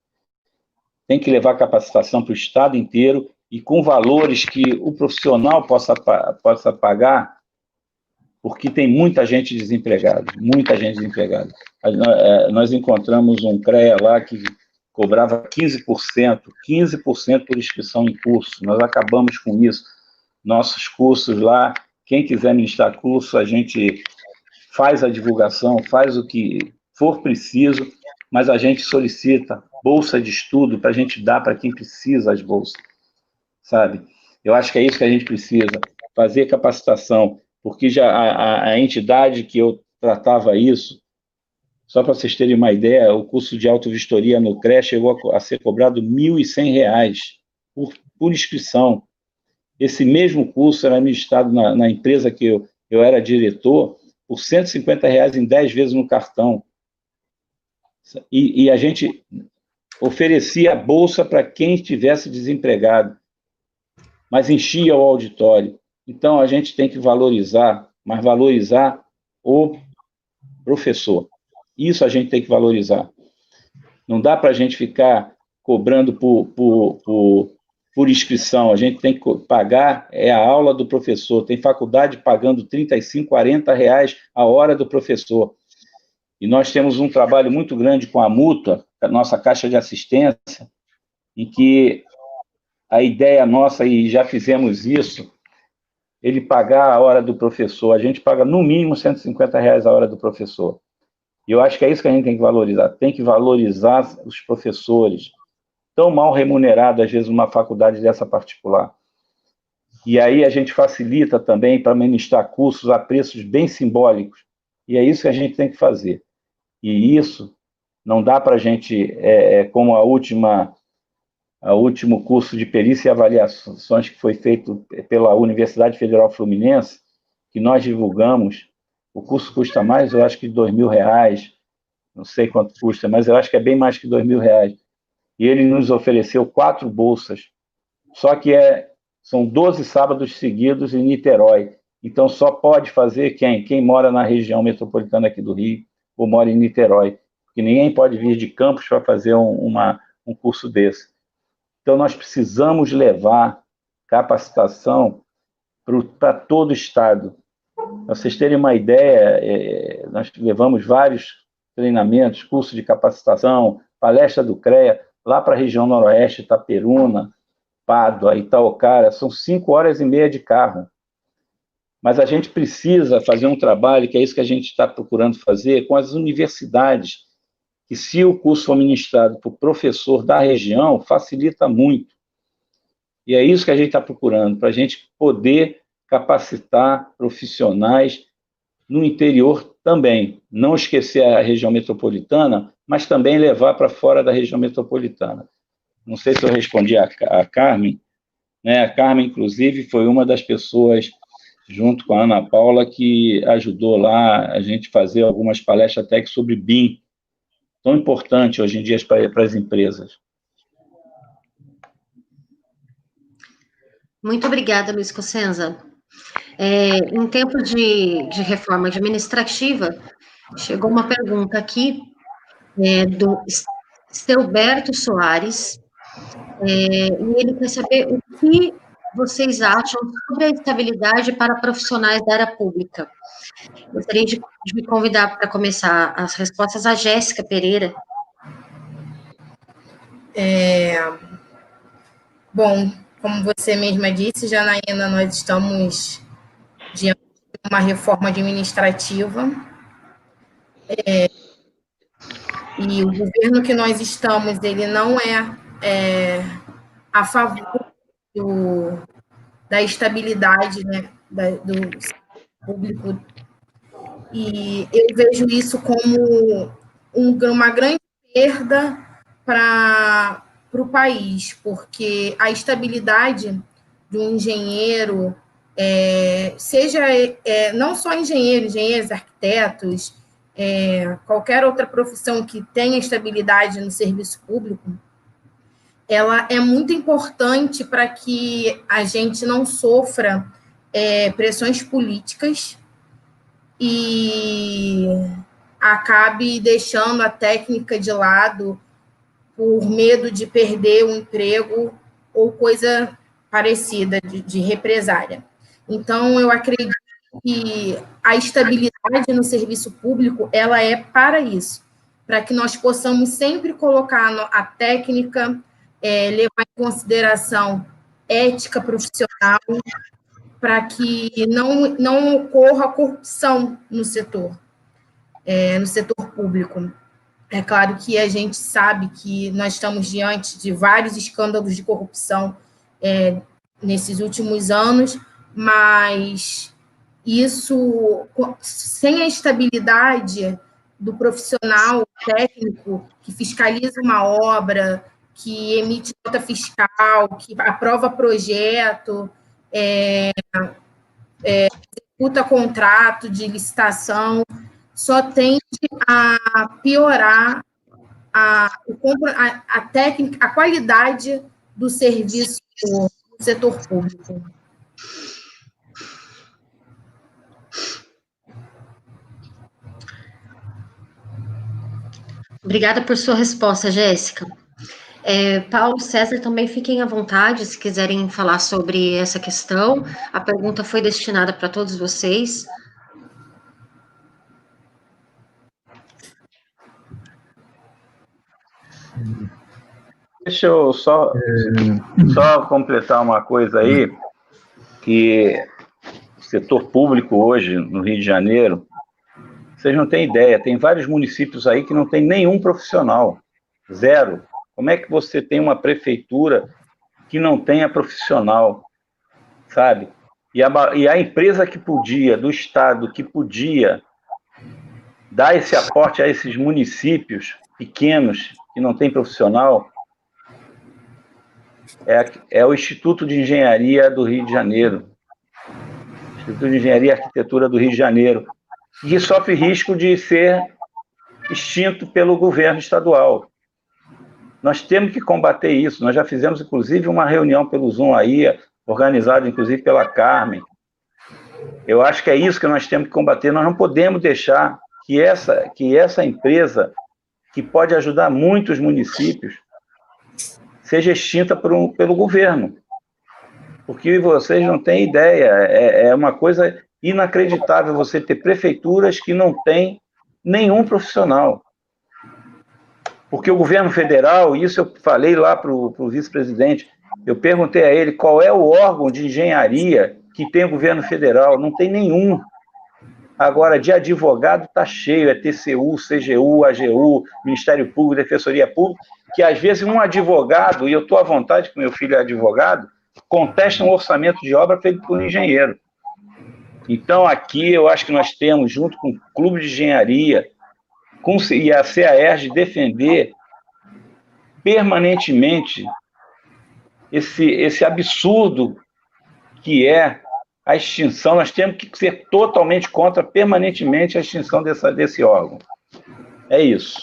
Speaker 6: Tem que levar capacitação para o Estado inteiro e com valores que o profissional possa pagar, porque tem muita gente desempregada, muita gente desempregada. Nós encontramos um CREA lá que cobrava 15% por inscrição em curso. Nós acabamos com isso. Nossos cursos lá, quem quiser ministrar curso, a gente faz a divulgação, faz o que for preciso, mas a gente solicita bolsa de estudo para a gente dar para quem precisa as bolsas, sabe? Eu acho que é isso que a gente precisa, fazer capacitação, porque já a entidade que eu tratava isso, só para vocês terem uma ideia, o curso de autovistoria no CREA chegou a ser cobrado R$ 1.100 por inscrição. Esse mesmo curso era ministrado na empresa que eu era diretor, por R$ 150 em 10 vezes no cartão. E a gente oferecia a bolsa para quem estivesse desempregado, mas enchia o auditório. Então, a gente tem que valorizar, mas valorizar o professor. Isso a gente tem que valorizar. Não dá para a gente ficar cobrando por inscrição, a gente tem que pagar a aula do professor, tem faculdade pagando R$ 35, R$ 40 a hora do professor. E nós temos um trabalho muito grande com a Mútua, a nossa Caixa de Assistência, em que a ideia nossa, e já fizemos isso, ele pagar a hora do professor, a gente paga no mínimo R$ 150 a hora do professor. E eu acho que é isso que a gente tem que valorizar os professores, tão mal remunerado, às vezes, numa faculdade dessa particular. E aí a gente facilita também para ministrar cursos a preços bem simbólicos. E é isso que a gente tem que fazer. E isso não dá para a gente, como a última o último curso de perícia e avaliações que foi feito pela Universidade Federal Fluminense, que nós divulgamos, o curso custa mais, eu acho que R$2.000, não sei quanto custa, mas eu acho que é bem mais que R$2.000. E ele nos ofereceu 4 bolsas, só que são 12 sábados seguidos em Niterói. Então, só pode fazer quem mora na região metropolitana aqui do Rio ou mora em Niterói, porque ninguém pode vir de Campos para fazer um curso desse. Então, nós precisamos levar capacitação para todo o Estado. Para vocês terem uma ideia, nós levamos vários treinamentos, cursos de capacitação, palestra do CREA, lá para a região noroeste, Itaperuna, Pádua, Itaocara, são 5 horas e meia de carro. Mas a gente precisa fazer um trabalho, que é isso que a gente está procurando fazer, com as universidades, que se o curso for ministrado por professor da região, facilita muito. E é isso que a gente está procurando, para a gente poder capacitar profissionais no interior também. Não esquecer a região metropolitana, mas também levar para fora da região metropolitana. Não sei se eu respondi a Carmen, né? A Carmen, inclusive, foi uma das pessoas, junto com a Ana Paula, que ajudou lá a gente fazer algumas palestras até sobre BIM, tão importante hoje em dia para as empresas.
Speaker 1: Muito obrigada, Luiz Cossenza. Em tempo de reforma administrativa, chegou uma pergunta aqui do Stelberto Soares, e ele quer saber o que vocês acham sobre a estabilidade para profissionais da área pública. Gostaria de convidar para começar as respostas a Jéssica Pereira.
Speaker 2: Bom, como você mesma disse, Janaína, nós estamos diante de uma reforma administrativa, e o governo que nós estamos, ele não é a favor da estabilidade, né, do público, e eu vejo isso como uma grande perda para o país, porque a estabilidade de um engenheiro, seja não só engenheiros, arquitetos, qualquer outra profissão que tenha estabilidade no serviço público, ela é muito importante para que a gente não sofra pressões políticas e acabe deixando a técnica de lado por medo de perder o emprego ou coisa parecida, de represália. Então, eu acredito que a estabilidade no serviço público, ela é para isso, para que nós possamos sempre colocar a técnica, levar em consideração ética profissional, para que não ocorra corrupção no setor público. É claro que a gente sabe que nós estamos diante de vários escândalos de corrupção nesses últimos anos, mas isso, sem a estabilidade do profissional técnico que fiscaliza uma obra, que emite nota fiscal, que aprova projeto, executa contrato de licitação, só tende a piorar a técnica, a qualidade do serviço do setor público.
Speaker 1: Obrigada por sua resposta, Jéssica. Paulo, César, também fiquem à vontade se quiserem falar sobre essa questão. A pergunta foi destinada para todos vocês.
Speaker 6: Deixa eu só completar uma coisa aí, que o setor público hoje, no Rio de Janeiro, vocês não têm ideia, tem vários municípios aí que não tem nenhum profissional, 0. Como é que você tem uma prefeitura que não tenha profissional, sabe? E a empresa que podia, do Estado, que podia dar esse aporte a esses municípios pequenos que não têm profissional, é o Instituto de Engenharia do Rio de Janeiro. Instituto de Engenharia e Arquitetura do Rio de Janeiro, que sofre risco de ser extinto pelo governo estadual. Nós temos que combater isso. Nós já fizemos, inclusive, uma reunião pelo Zoom aí, organizada, inclusive, pela Carmen. Eu acho que é isso que nós temos que combater. Nós não podemos deixar que essa empresa, que pode ajudar muitos municípios, seja extinta pelo governo. Porque vocês não têm ideia, é uma coisa inacreditável você ter prefeituras que não têm nenhum profissional. Porque o governo federal, isso eu falei lá para o vice-presidente, eu perguntei a ele qual é o órgão de engenharia que tem o governo federal, não tem nenhum. Agora, de advogado está cheio, é TCU, CGU, AGU, Ministério Público, Defensoria Pública, que às vezes um advogado, e eu estou à vontade que meu filho é advogado, contesta um orçamento de obra feito por um engenheiro. Então, aqui eu acho que nós temos, junto com o Clube de Engenharia e a CAERJ, defender permanentemente esse absurdo que é a extinção. Nós temos que ser totalmente contra, permanentemente, a extinção desse órgão. É isso.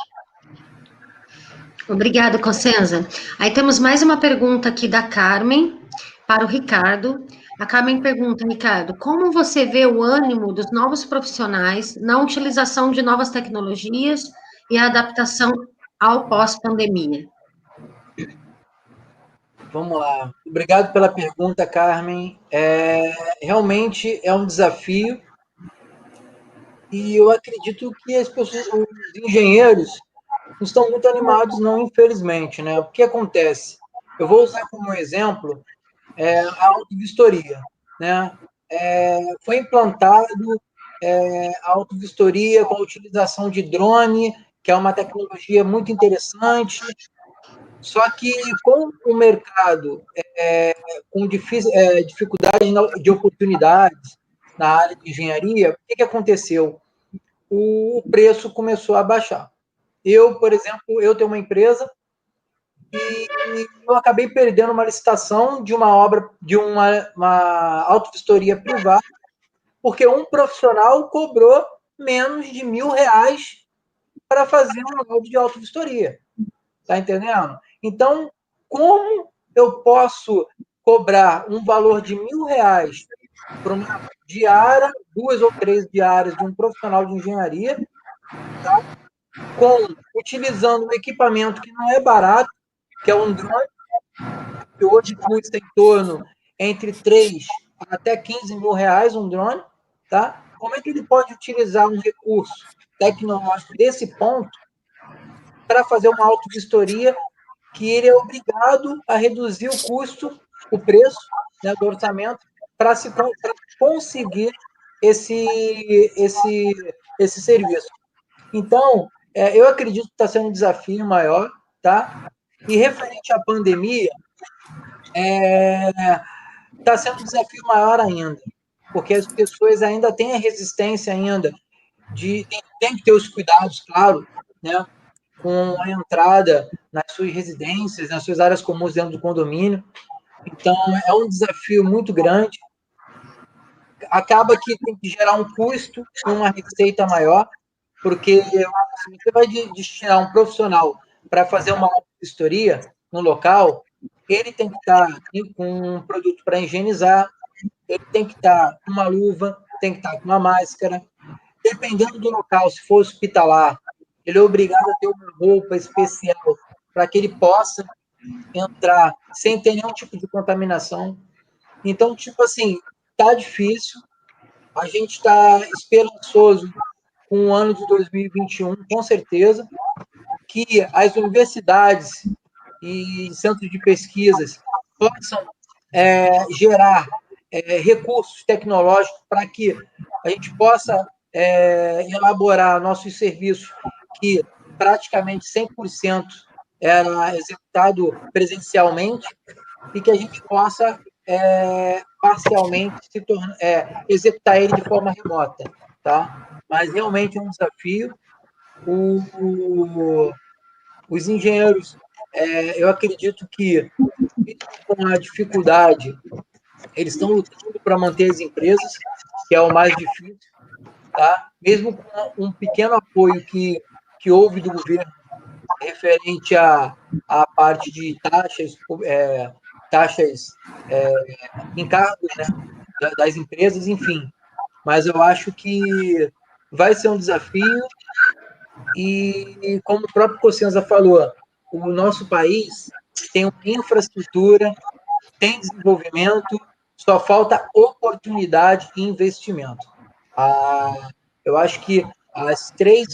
Speaker 1: Obrigada, Cossenza. Aí temos mais uma pergunta aqui da Carmen para o Ricardo. A Carmen pergunta, Ricardo, como você vê o ânimo dos novos profissionais na utilização de novas tecnologias e a adaptação ao pós-pandemia?
Speaker 3: Vamos lá. Obrigado pela pergunta, Carmen. Realmente é um desafio e eu acredito que as pessoas, os engenheiros, estão muito animados, não, infelizmente, né? O que acontece? Eu vou usar como exemplo a autovistoria, né? Foi implantado a autovistoria com a utilização de drone, que é uma tecnologia muito interessante, só que com o mercado com dificuldade de oportunidades na área de engenharia, o que aconteceu? O preço começou a baixar. Eu, por exemplo, tenho uma empresa e eu acabei perdendo uma licitação de uma obra, de uma autovistoria privada, porque um profissional cobrou menos de R$1.000 para fazer um laudo de autovistoria. Está entendendo? Então, como eu posso cobrar um valor de R$1.000 para uma diária, 2 ou 3 diárias de um profissional de engenharia, tá? Utilizando um equipamento que não é barato, que é um drone, que hoje custa em torno entre 3 até R$15.000 um drone, tá? Como é que ele pode utilizar um recurso tecnológico desse ponto para fazer uma autovistoria que ele é obrigado a reduzir o custo, o preço, né, do orçamento para conseguir esse serviço. Então, eu acredito que está sendo um desafio maior, tá? E referente à pandemia, está sendo um desafio maior ainda, porque as pessoas ainda têm a resistência ainda tem que ter os cuidados, claro, né, com a entrada nas suas residências, nas suas áreas comuns dentro do condomínio. Então, é um desafio muito grande. Acaba que tem que gerar um custo e uma receita maior, porque se você vai destinar um profissional para fazer uma vistoria no local, ele tem que estar com um produto para higienizar, ele tem que estar com uma luva, tem que estar com uma máscara. Dependendo do local, se for hospitalar, ele é obrigado a ter uma roupa especial para que ele possa entrar sem ter nenhum tipo de contaminação. Então, tipo assim, tá difícil. A gente está esperançoso com o ano de 2021, com certeza, que as universidades e centros de pesquisas possam gerar recursos tecnológicos para que a gente possa elaborar nossos serviços que praticamente 100% era executado presencialmente e que a gente possa parcialmente executar ele de forma remota, tá? Mas realmente é um desafio. Os engenheiros eu acredito que, com a dificuldade, eles estão lutando para manter as empresas, que é o mais difícil, tá? Mesmo com um pequeno apoio que houve do governo referente à parte de taxas, encargos, né, das empresas, enfim. Mas eu acho que vai ser um desafio e, como o próprio Cossenza falou, o nosso país tem uma infraestrutura, tem desenvolvimento, só falta oportunidade e investimento. Eu acho que as 3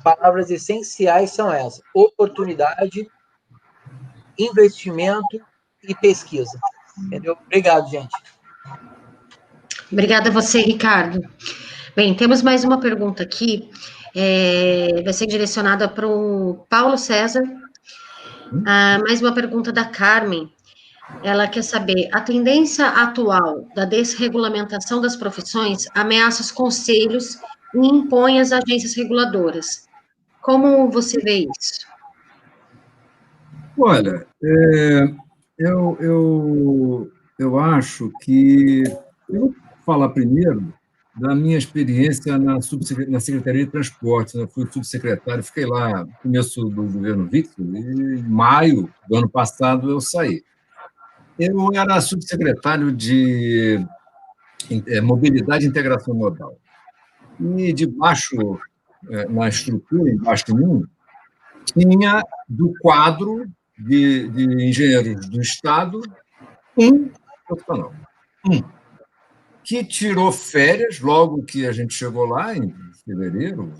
Speaker 3: palavras essenciais são essas: oportunidade, investimento e pesquisa. Entendeu? Obrigado, gente.
Speaker 1: Obrigada a você, Ricardo. Bem, temos mais uma pergunta aqui, vai ser direcionada para o Paulo César. Mais uma pergunta da Carmen. Ela quer saber, a tendência atual da desregulamentação das profissões ameaça os conselhos e impõe as agências reguladoras. Como você vê isso?
Speaker 4: Olha, eu acho que... Eu vou falar primeiro da minha experiência na Secretaria de Transportes. Eu fui subsecretário, fiquei lá no começo do governo Victor, e em maio do ano passado eu saí. Eu era subsecretário de Mobilidade e Integração Modal. E debaixo, na estrutura, embaixo de mim, tinha do quadro de engenheiros do Estado um profissional. Que tirou férias logo que a gente chegou lá, em fevereiro,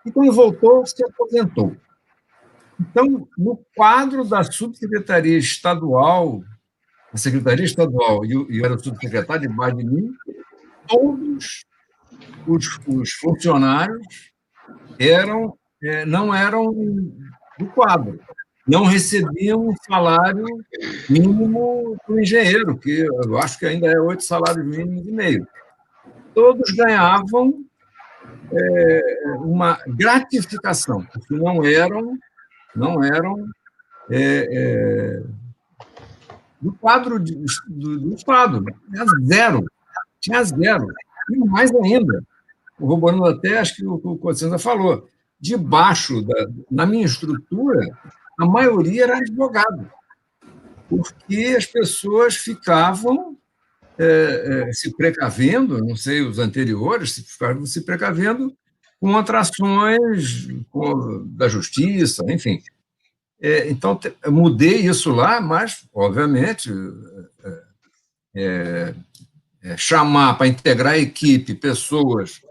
Speaker 4: e quando voltou, se aposentou. Então, no quadro da subsecretaria estadual, a secretaria estadual, e eu era subsecretário debaixo de mim, todos os funcionários não eram do quadro, não recebiam um salário mínimo do engenheiro, que eu acho que ainda é 8 salários mínimos e meio. Todos ganhavam uma gratificação, porque não eram do quadro do Estado. Tinha zero. E mais ainda, corroborando até, acho que o Cossenza falou, na minha estrutura, a maioria era advogado, porque as pessoas ficavam se precavendo, não sei, os anteriores, ficavam se precavendo contra ações da justiça, enfim. Então, eu mudei isso lá, mas, obviamente, chamar para integrar a equipe pessoas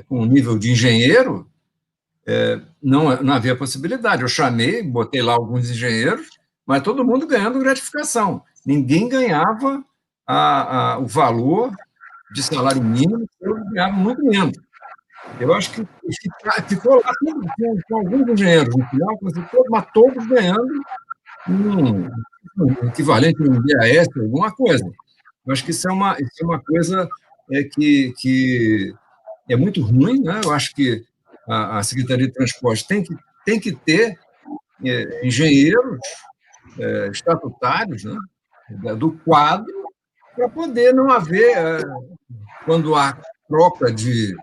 Speaker 4: com nível de engenheiro, não havia possibilidade. Eu chamei, botei lá alguns engenheiros, mas todo mundo ganhando gratificação. Ninguém ganhava o valor de salário mínimo, eu ganhava muito menos. Eu acho que ficou lá com alguns engenheiros no final, mas todos ganhando um equivalente a um BAS, alguma coisa. Eu acho que isso é uma coisa que é muito ruim, né? Eu acho que a Secretaria de Transporte tem que ter engenheiros estatutários, né, do quadro, para poder não haver, quando há troca de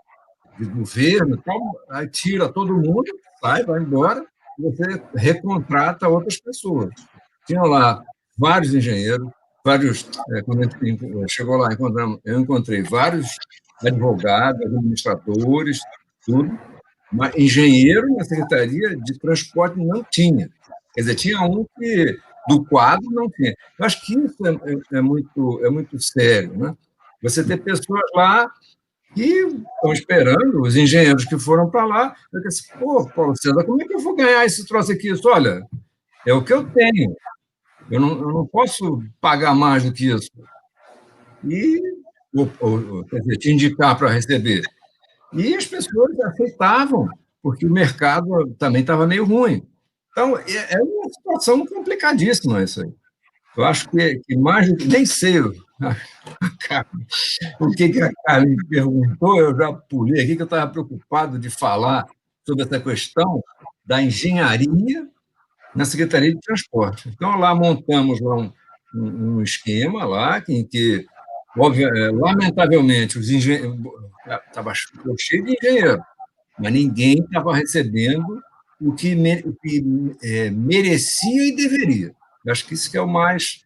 Speaker 4: governo, aí tira todo mundo, vai embora, e você recontrata outras pessoas. Tinham lá vários engenheiros, quando a gente chegou lá, eu encontrei vários advogados, administradores, tudo, mas engenheiro na Secretaria de Transporte não tinha. Quer dizer, tinha um que do quadro não tinha. Eu acho que isso é muito sério, né? Você ter pessoas lá que estão esperando, os engenheiros que foram para lá, eu disse, Paulo César, como é que eu vou ganhar esse troço aqui? Isso, olha, é o que eu tenho. Eu não posso pagar mais do que isso. E, quer dizer, te indicar para receber. E as pessoas aceitavam, porque o mercado também estava meio ruim. Então, é uma situação complicadíssima isso aí. Eu acho que mais... Nem sei o que a Carmen me perguntou, eu já pulei aqui, que eu estava preocupado de falar sobre essa questão da engenharia na Secretaria de Transporte. Então, lá montamos lá um esquema lá, em que, lamentavelmente, os engenheiros... Estava cheio de engenheiro, mas ninguém estava recebendo o que merecia e deveria. Eu acho que isso que é o mais...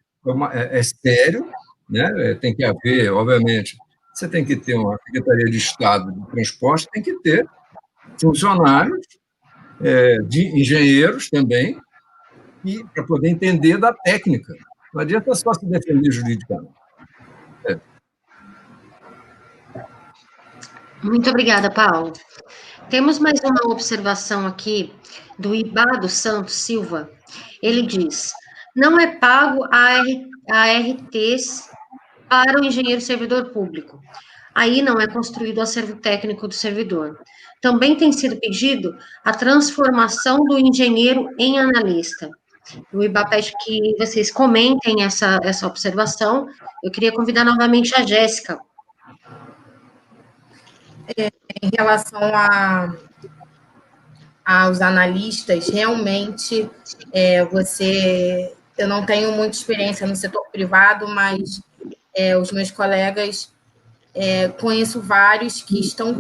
Speaker 4: É sério, né? Tem que haver, obviamente, você tem que ter uma Secretaria de Estado de Transporte, tem que ter funcionários, de engenheiros também, e para poder entender da técnica. Não adianta só se defender juridicamente.
Speaker 1: Muito obrigada, Paulo. Temos mais uma observação aqui do Ibado Santos Silva. Ele diz: não é pago ARTs para o engenheiro servidor público. Aí não é construído o acervo técnico do servidor. Também tem sido pedido a transformação do engenheiro em analista. O IBA pede que vocês comentem essa observação. Eu queria convidar novamente a Jéssica.
Speaker 2: Em relação aos analistas, realmente, eu não tenho muita experiência no setor privado, mas os meus colegas, conheço vários que estão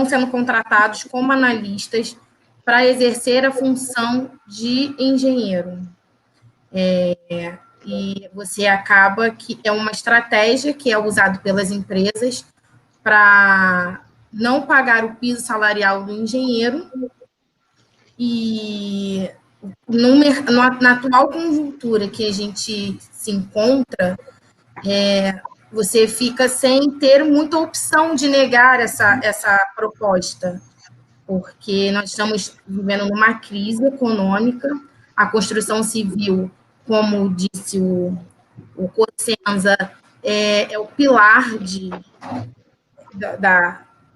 Speaker 2: sendo contratados como analistas para exercer a função de engenheiro. E você acaba que é uma estratégia que é usada pelas empresas para não pagar o piso salarial do engenheiro e na atual conjuntura que a gente se encontra, você fica sem ter muita opção de negar essa proposta, porque nós estamos vivendo numa crise econômica, a construção civil, como disse o Cossenza, é o pilar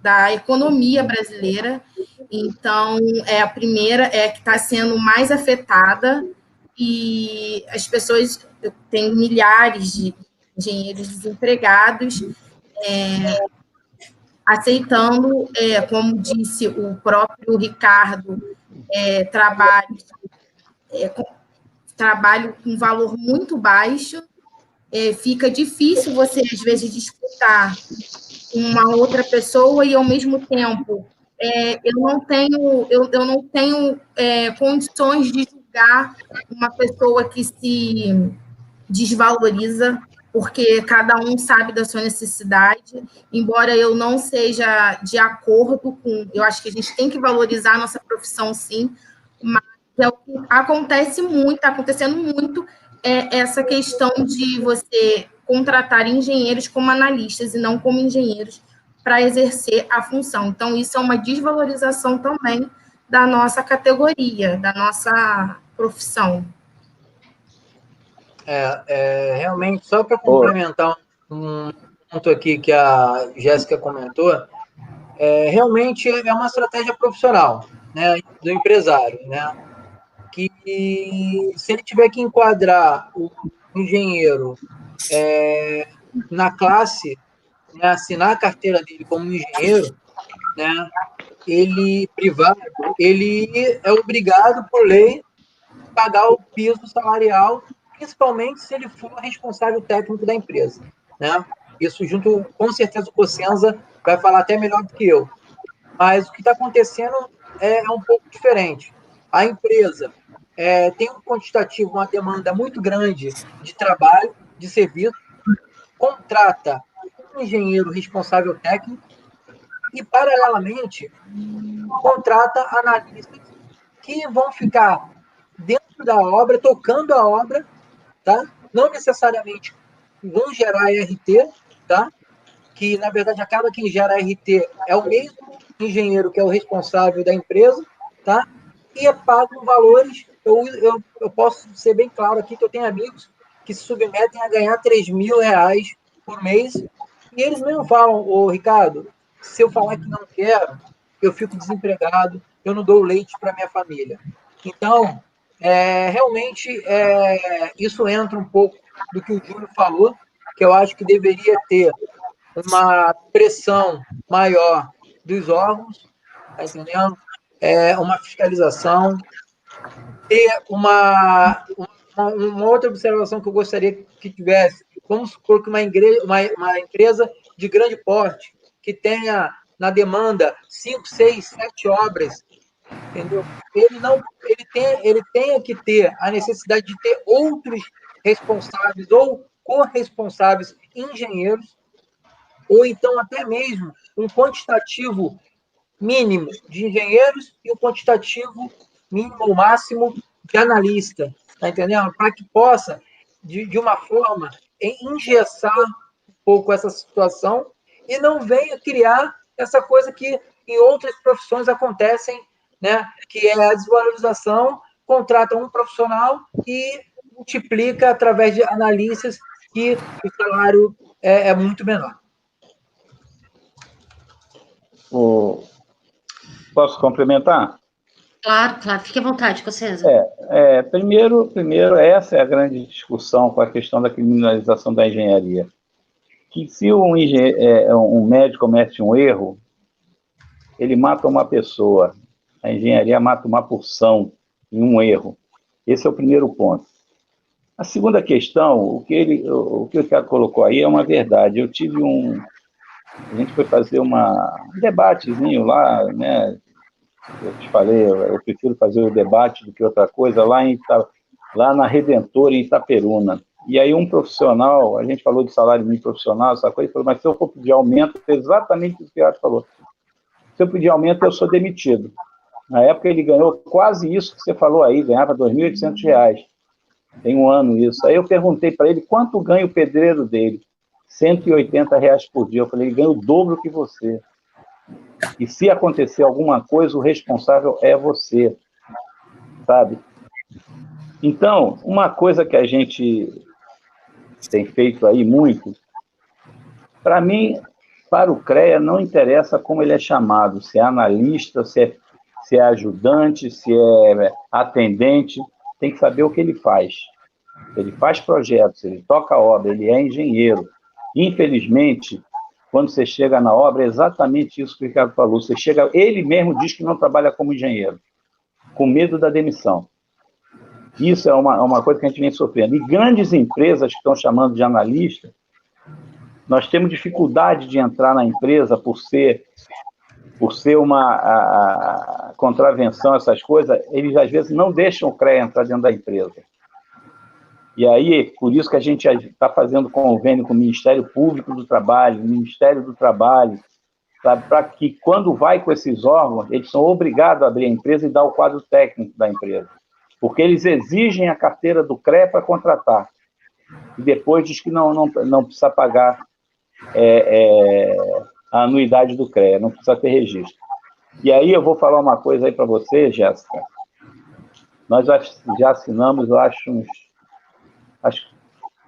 Speaker 2: da economia brasileira, então é a primeira que está sendo mais afetada, e as pessoas, tem milhares de engenheiros desempregados, aceitando, como disse o próprio Ricardo, trabalho com valor muito baixo, fica difícil você, às vezes, disputar uma outra pessoa e, ao mesmo tempo, eu não tenho condições de julgar uma pessoa que se desvaloriza, porque cada um sabe da sua necessidade, embora eu não seja de acordo com... Eu acho que a gente tem que valorizar a nossa profissão, sim, mas é o que acontece muito, está acontecendo muito, essa questão de você contratar engenheiros como analistas e não como engenheiros para exercer a função. Então, isso é uma desvalorização também da nossa categoria, da nossa profissão.
Speaker 3: Realmente, só para complementar um ponto aqui que a Jéssica comentou, realmente é uma estratégia profissional, né, do empresário, né, que se ele tiver que enquadrar o engenheiro na classe, né, assinar a carteira dele como engenheiro, né, ele privado, ele é obrigado por lei a pagar o piso salarial, principalmente se ele for responsável técnico da empresa, né? Isso junto, com certeza o Cossenza vai falar até melhor do que eu. Mas o que está acontecendo é um pouco diferente. A empresa tem um quantitativo, uma demanda muito grande de trabalho, de serviço, contrata um engenheiro responsável técnico e, paralelamente, contrata analistas que vão ficar dentro da obra, tocando a obra, tá? Não necessariamente vão gerar RT, tá? Que, na verdade, acaba quem gera RT é o mesmo engenheiro que é o responsável da empresa, tá? E é pago valores, eu posso ser bem claro aqui que eu tenho amigos que se submetem a ganhar R$3.000 por mês, e eles mesmo falam, ô Ricardo, se eu falar que não quero, eu fico desempregado, eu não dou leite para minha família. Então, realmente, isso entra um pouco do que o Júlio falou, que eu acho que deveria ter uma pressão maior dos órgãos, tá entendendo? Uma fiscalização, ter uma outra observação que eu gostaria que tivesse. Vamos supor que uma empresa de grande porte, que tenha na demanda 5, 6, 7 obras, entendeu? Ele tenha que ter a necessidade de ter outros responsáveis ou corresponsáveis engenheiros, ou então até mesmo um quantitativo mínimo de engenheiros e um quantitativo mínimo ou máximo de analista, tá entendendo? Para que possa, de uma forma, engessar um pouco essa situação e não venha criar essa coisa que em outras profissões acontecem, né? Que é a desvalorização, contrata um profissional e multiplica através de analistas que o salário é muito menor.
Speaker 6: Posso complementar?
Speaker 1: Claro, claro. Fique à vontade, Cossenza.
Speaker 6: Primeiro, essa é a grande discussão com a questão da criminalização da engenharia. Que se um médico comete um erro, ele mata uma pessoa. A engenharia mata uma porção em um erro. Esse é o primeiro ponto. A segunda questão, o que o Ricardo colocou aí é uma verdade. A gente foi fazer um debatezinho lá, né? Eu te falei, eu prefiro fazer o debate do que outra coisa, lá na Redentor, em Itaperuna. E aí um profissional, a gente falou de salário mínimo profissional, essa coisa, ele falou, mas se eu for pedir aumento, é exatamente o que o Ricardo falou. Se eu pedir aumento, eu sou demitido. Na época ele ganhou quase isso que você falou aí, ganhava R$ 2.800. Tem um ano isso. Aí eu perguntei para ele quanto ganha o pedreiro dele. R$ 180 por dia. Eu falei, ele ganha o dobro que você. E se acontecer alguma coisa, o responsável é você, sabe? Então, uma coisa que a gente tem feito aí muito, para mim, para o CREA, não interessa como ele é chamado, se é analista, se é ajudante, se é atendente, tem que saber o que ele faz. Ele faz projetos, ele toca obra, ele é engenheiro. Infelizmente, quando você chega na obra, é exatamente isso que o Ricardo falou. Ele mesmo diz que não trabalha como engenheiro, com medo da demissão. Isso é uma coisa que a gente vem sofrendo. E grandes empresas que estão chamando de analista, nós temos dificuldade de entrar na empresa por ser uma contravenção, essas coisas, eles às vezes não deixam o CREA entrar dentro da empresa. E aí, por isso que a gente está fazendo convênio com o Ministério Público do Trabalho, o Ministério do Trabalho, para que, quando vai com esses órgãos, eles são obrigados a abrir a empresa e dar o quadro técnico da empresa. Porque eles exigem a carteira do CREA para contratar. E depois diz que não precisa pagar a anuidade do CREA, não precisa ter registro. E aí eu vou falar uma coisa aí para você, Jéssica. Nós já assinamos, eu acho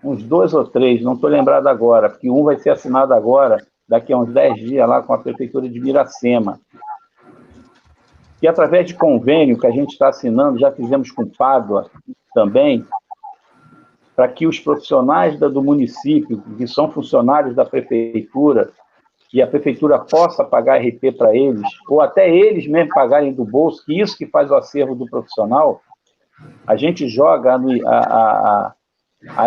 Speaker 6: uns 2 ou 3, não estou lembrado agora, porque um vai ser assinado agora, daqui a uns 10 dias, lá com a Prefeitura de Miracema. E através de convênio que a gente está assinando, já fizemos com Pádua também, para que os profissionais do município, que são funcionários da Prefeitura, e a Prefeitura possa pagar RP para eles, ou até eles mesmos pagarem do bolso, que isso que faz o acervo do profissional, a gente joga a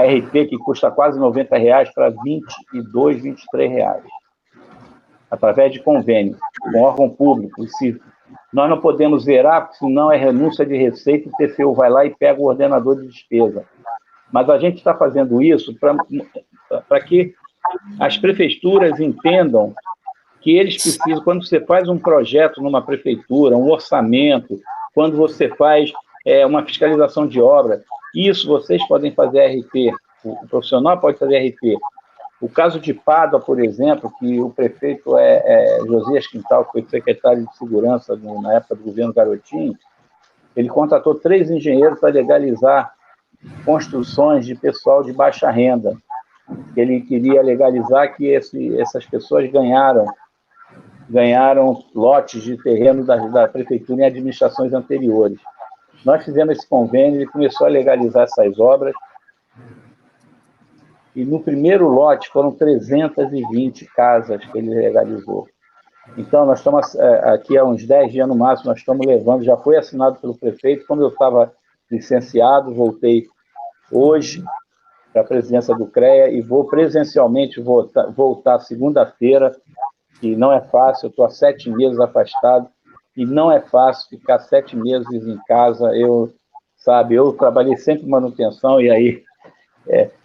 Speaker 6: RP, que custa quase R$90, para R$22, R$23, através de convênio, com órgão público. E se nós não podemos zerar, porque senão é renúncia de receita, o TCU vai lá e pega o ordenador de despesa. Mas a gente está fazendo isso para que as prefeituras entendam que eles precisam, quando você faz um projeto numa prefeitura, um orçamento, quando você faz uma fiscalização de obra, isso vocês podem fazer RP, o profissional pode fazer RP. O caso de Pádua, por exemplo, que o prefeito Josias Quintal, que foi secretário de Segurança na época do governo Garotinho, ele contratou 3 engenheiros para legalizar construções de pessoal de baixa renda. Ele queria legalizar que essas pessoas ganharam lotes de terreno da prefeitura em administrações anteriores. Nós fizemos esse convênio, ele começou a legalizar essas obras, e no primeiro lote foram 320 casas que ele legalizou. Então, nós estamos aqui há uns 10 dias no máximo, nós estamos levando, já foi assinado pelo prefeito, como eu estava licenciado, voltei hoje para a presidência do CREA e vou presencialmente voltar segunda-feira, que não é fácil, eu estou há 7 meses afastado, e não é fácil ficar 7 meses em casa. Eu trabalhei sempre em manutenção, e aí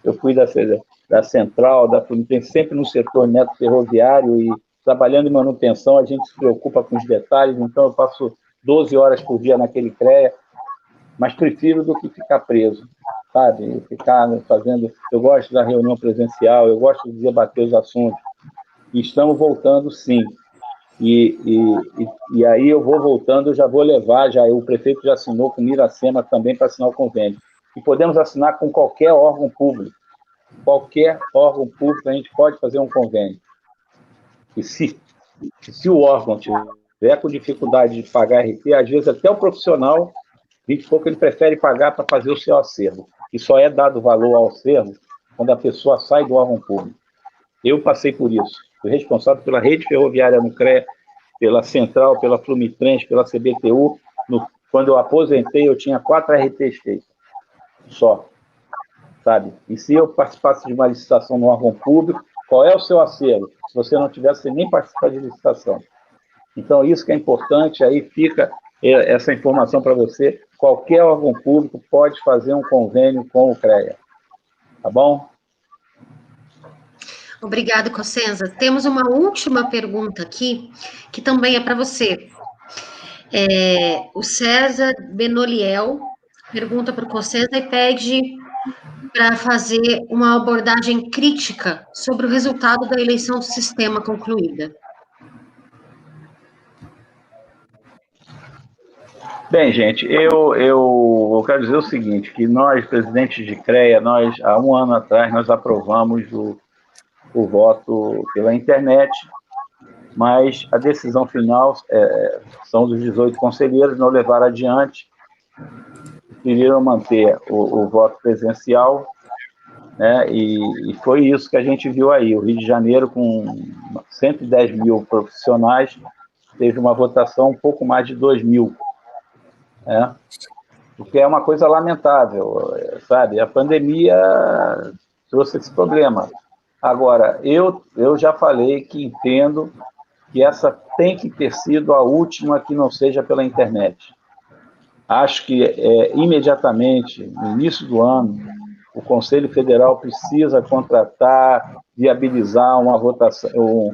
Speaker 6: eu fui da central, da Fluminense, sempre no setor neto ferroviário, e trabalhando em manutenção, a gente se preocupa com os detalhes, então eu passo 12 horas por dia naquele CREA, mas prefiro do que ficar preso, sabe? Ficar fazendo... Eu gosto da reunião presencial, eu gosto de debater os assuntos, e estamos voltando, sim. E aí eu vou voltando, eu já vou levar, o prefeito já assinou com Miracema também para assinar o convênio. E podemos assinar com qualquer órgão público. Qualquer órgão público a gente pode fazer um convênio. E se o órgão tiver com dificuldade de pagar RT, às vezes até o profissional, ele prefere pagar para fazer o seu acervo. E só é dado valor ao acervo quando a pessoa sai do órgão público. Eu passei por isso. Fui responsável pela rede ferroviária no CREA, pela Central, pela Flumitrans, pela CBTU. Quando eu aposentei, eu tinha 4 RTs feitos. Só. Sabe? E se eu participasse de uma licitação no órgão público, qual é o seu acervo? Se você não tivesse, você nem participar de licitação. Então, isso que é importante, aí fica essa informação para você. Qualquer órgão público pode fazer um convênio com o CREA. Tá bom?
Speaker 1: Obrigada, Cossenza. Temos uma última pergunta aqui, que também é para você. O César Benoliel pergunta para o Cossenza e pede para fazer uma abordagem crítica sobre o resultado da eleição do sistema concluída.
Speaker 6: Bem, gente, eu quero dizer o seguinte, que nós, presidentes de CREA, há um ano atrás, nós aprovamos o voto pela internet, mas a decisão final são dos 18 conselheiros, não levaram adiante, queriam manter o voto presencial, né, e foi isso que a gente viu aí. O Rio de Janeiro, com 110 mil profissionais, teve uma votação um pouco mais de 2 mil, né, o que é uma coisa lamentável, sabe? A pandemia trouxe esse problema. Agora, eu já falei que entendo que essa tem que ter sido a última que não seja pela internet. Acho que imediatamente, no início do ano, o Conselho Federal precisa contratar, viabilizar uma votação,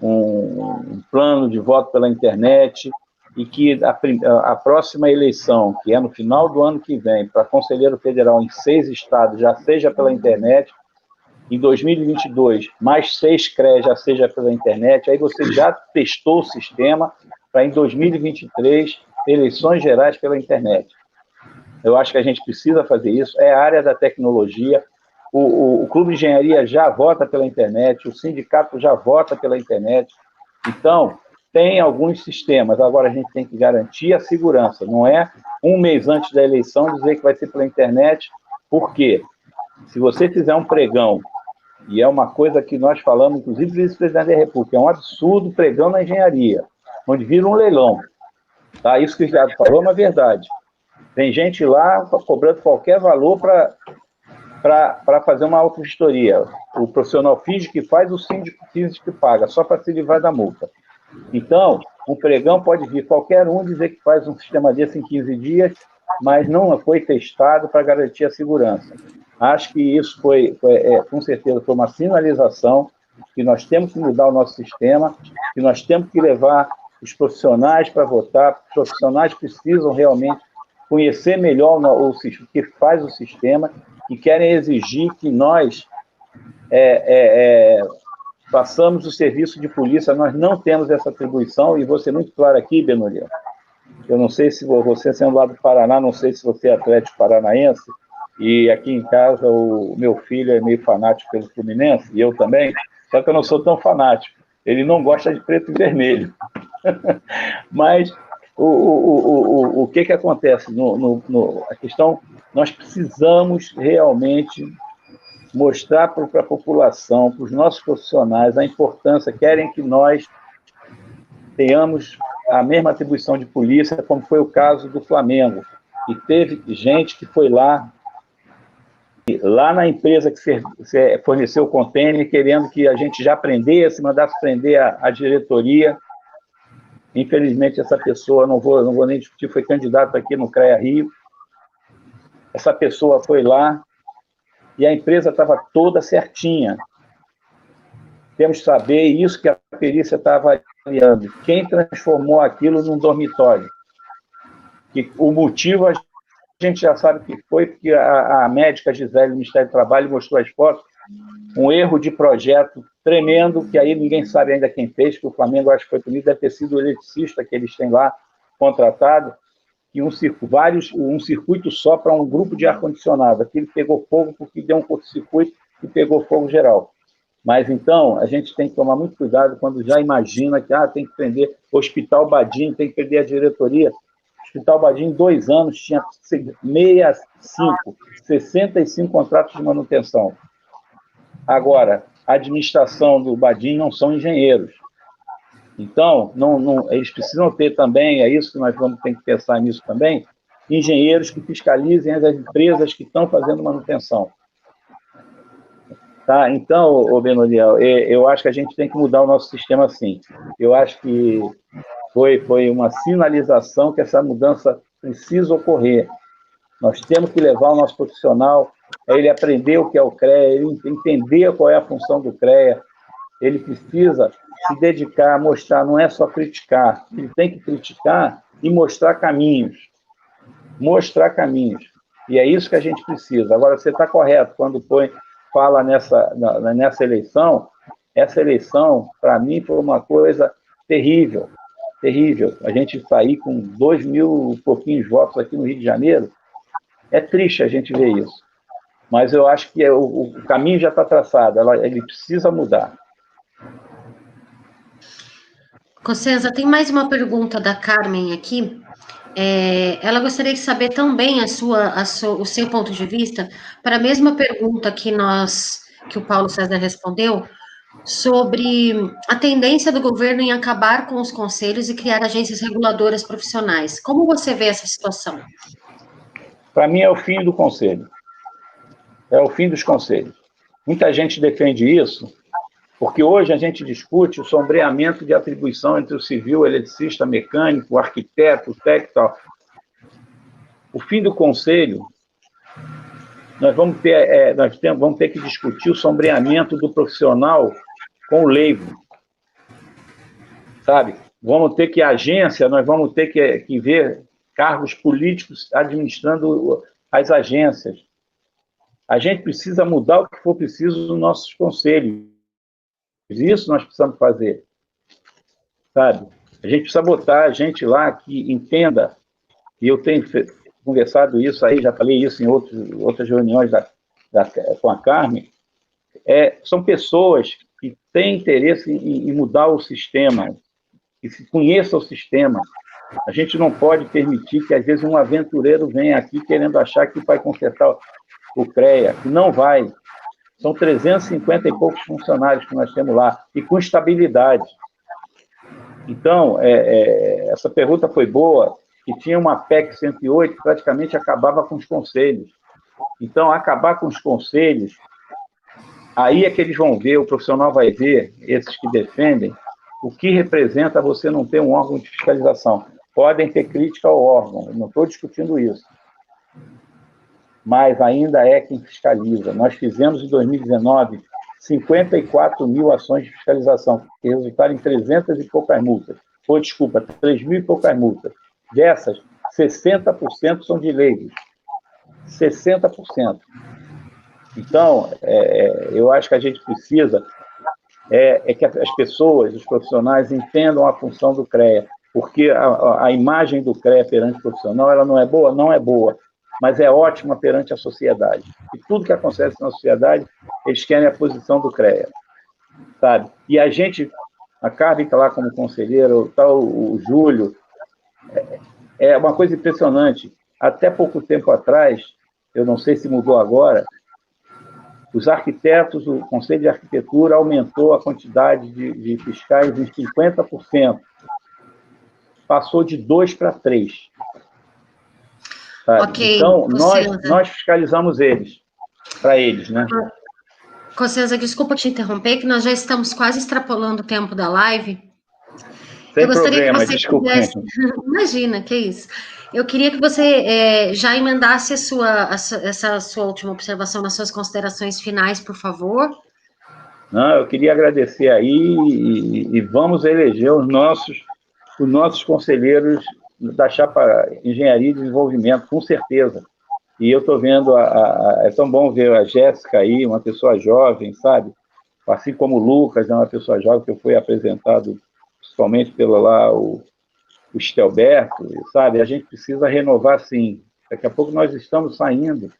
Speaker 6: um plano de voto pela internet, e que a próxima eleição, que é no final do ano que vem, para Conselheiro Federal em 6 estados, já seja pela internet. Em 2022, mais 6 CREAs já seja pela internet, aí você já testou o sistema para, em 2023, eleições gerais pela internet. Eu acho que a gente precisa fazer isso, é a área da tecnologia, o Clube de Engenharia já vota pela internet, o sindicato já vota pela internet, então, tem alguns sistemas, agora a gente tem que garantir a segurança, não é um mês antes da eleição dizer que vai ser pela internet, por quê? Se você fizer um pregão, e é uma coisa que nós falamos, inclusive o vice-presidente da República, é um absurdo pregão na engenharia, onde vira um leilão. Tá? Isso que o Ricardo falou é uma verdade. Tem gente lá cobrando qualquer valor para fazer uma autovistoria. O profissional finge que faz, o síndico finge que paga, só para se livrar da multa. Então, um pregão pode vir qualquer um dizer que faz um sistema desse em 15 dias, mas não foi testado para garantir a segurança. Acho que isso com certeza, foi uma sinalização que nós temos que mudar o nosso sistema, que nós temos que levar os profissionais para votar, os profissionais precisam realmente conhecer melhor o que faz o sistema e querem exigir que nós façamos o serviço de polícia. Nós não temos essa atribuição, e vou ser muito claro aqui, Benoliel, eu não sei se você, sendo lá do Paraná, não sei se você é atlético paranaense, e aqui em casa o meu filho é meio fanático pelo Fluminense, e eu também, só que eu não sou tão fanático. Ele não gosta de preto e vermelho. Mas o que acontece? A questão, nós precisamos realmente mostrar para a população, para os nossos profissionais, a importância, querem que nós tenhamos a mesma atribuição de polícia, como foi o caso do Flamengo. E teve gente que foi lá na empresa que forneceu o container, querendo que a gente já prendesse, mandasse prender a diretoria. Infelizmente, essa pessoa, não vou nem discutir, foi candidato aqui no CREA Rio. Essa pessoa foi lá e a empresa estava toda certinha. Temos que saber isso que a perícia está avaliando. Quem transformou aquilo num dormitório? Que o motivo a gente já sabe que foi, porque a médica Gisele do Ministério do Trabalho mostrou as fotos, um erro de projeto tremendo, que aí ninguém sabe ainda quem fez, que o Flamengo, acho que foi comigo, deve ter sido o eletricista que eles têm lá contratado, e um circuito só para um grupo de ar-condicionado. Aquilo pegou fogo porque deu um curto-circuito e pegou fogo geral. Mas, então, a gente tem que tomar muito cuidado quando já imagina que tem que prender o Hospital Badinho, tem que prender a diretoria. O Hospital Badinho, em 2 anos, tinha 65 contratos de manutenção. Agora, a administração do Badinho não são engenheiros. Então, eles precisam ter também, é isso que nós vamos ter que pensar nisso também, engenheiros que fiscalizem as empresas que estão fazendo manutenção. Tá? Então, Benoliel, eu acho que a gente tem que mudar o nosso sistema assim. Eu acho que foi uma sinalização que essa mudança precisa ocorrer. Nós temos que levar o nosso profissional a ele aprender o que é o CREA, ele entender qual é a função do CREA, ele precisa se dedicar, mostrar, não é só criticar, ele tem que criticar e mostrar caminhos. Mostrar caminhos. E é isso que a gente precisa. Agora, você está correto quando fala nessa eleição. Essa eleição, para mim, foi uma coisa terrível, terrível. A gente sair com 2.000 e pouquinhos votos aqui no Rio de Janeiro, é triste a gente ver isso. Mas eu acho que o caminho já está traçado, ele precisa mudar.
Speaker 1: Cossenza, tem mais uma pergunta da Carmen aqui. Ela gostaria de saber também o seu ponto de vista para a mesma pergunta que o Paulo César respondeu, sobre a tendência do governo em acabar com os conselhos e criar agências reguladoras profissionais. Como você vê essa situação?
Speaker 6: Para mim, é o fim do conselho. É o fim dos conselhos. Muita gente defende isso, porque hoje a gente discute o sombreamento de atribuição entre o civil, o eletricista, mecânico, o arquiteto, o técnico e tal. O fim do conselho, nós vamos ter que discutir o sombreamento do profissional com o leigo. Sabe? Vamos ter que, nós vamos ter que ver cargos políticos administrando as agências. A gente precisa mudar o que for preciso nos nossos conselhos. Isso nós precisamos fazer. Sabe? A gente precisa botar gente lá que entenda, e eu tenho conversado isso aí, já falei isso em outras reuniões com a Carmen, são pessoas que têm interesse em mudar o sistema, que se conheça o sistema. A gente não pode permitir que, às vezes, um aventureiro venha aqui querendo achar que vai consertar o CREA, que não vai. São 350 e poucos funcionários que nós temos lá, e com estabilidade. Então, essa pergunta foi boa, que tinha uma PEC 108 que praticamente acabava com os conselhos. Então, acabar com os conselhos, aí é que eles vão ver, o profissional vai ver, esses que defendem, o que representa você não ter um órgão de fiscalização. Podem ter crítica ao órgão, eu não estou discutindo isso. Mas ainda é quem fiscaliza. Nós fizemos, em 2019, 54 mil ações de fiscalização, que resultaram em 300 e poucas multas. 3.000 e poucas multas. Dessas, 60% são de leigos. 60%. Então, eu acho que a gente precisa que as pessoas, os profissionais, entendam a função do CREA, porque a imagem do CREA perante o profissional, ela não é boa? Não é boa, mas é ótima perante a sociedade. E tudo que acontece na sociedade, eles querem a posição do CREA, sabe? E a Carmen está lá como conselheiro, tá o Júlio, é uma coisa impressionante. Até pouco tempo atrás, eu não sei se mudou agora, os arquitetos, o Conselho de Arquitetura aumentou a quantidade de fiscais em 50%. passou de 2 para 3. Sabe?
Speaker 1: Ok,
Speaker 6: então,
Speaker 1: Cossenza.
Speaker 6: nós fiscalizamos para eles, né?
Speaker 1: Cossenza, desculpa te interromper, que nós já estamos quase extrapolando o tempo da live.
Speaker 6: Sem
Speaker 1: Eu gostaria
Speaker 6: problema,
Speaker 1: que você
Speaker 6: desculpa.
Speaker 1: pudesse... Imagina, que isso. Eu queria que você já emendasse essa sua última observação nas suas considerações finais, por favor.
Speaker 6: Não, eu queria agradecer aí e vamos eleger os nossos conselheiros da chapa Engenharia e Desenvolvimento, com certeza. E eu estou vendo, é tão bom ver a Jéssica aí, uma pessoa jovem, sabe? Assim como o Lucas, é uma pessoa jovem que eu fui apresentado principalmente pelo lá o Stelberto, sabe? A gente precisa renovar, sim. Daqui a pouco nós estamos saindo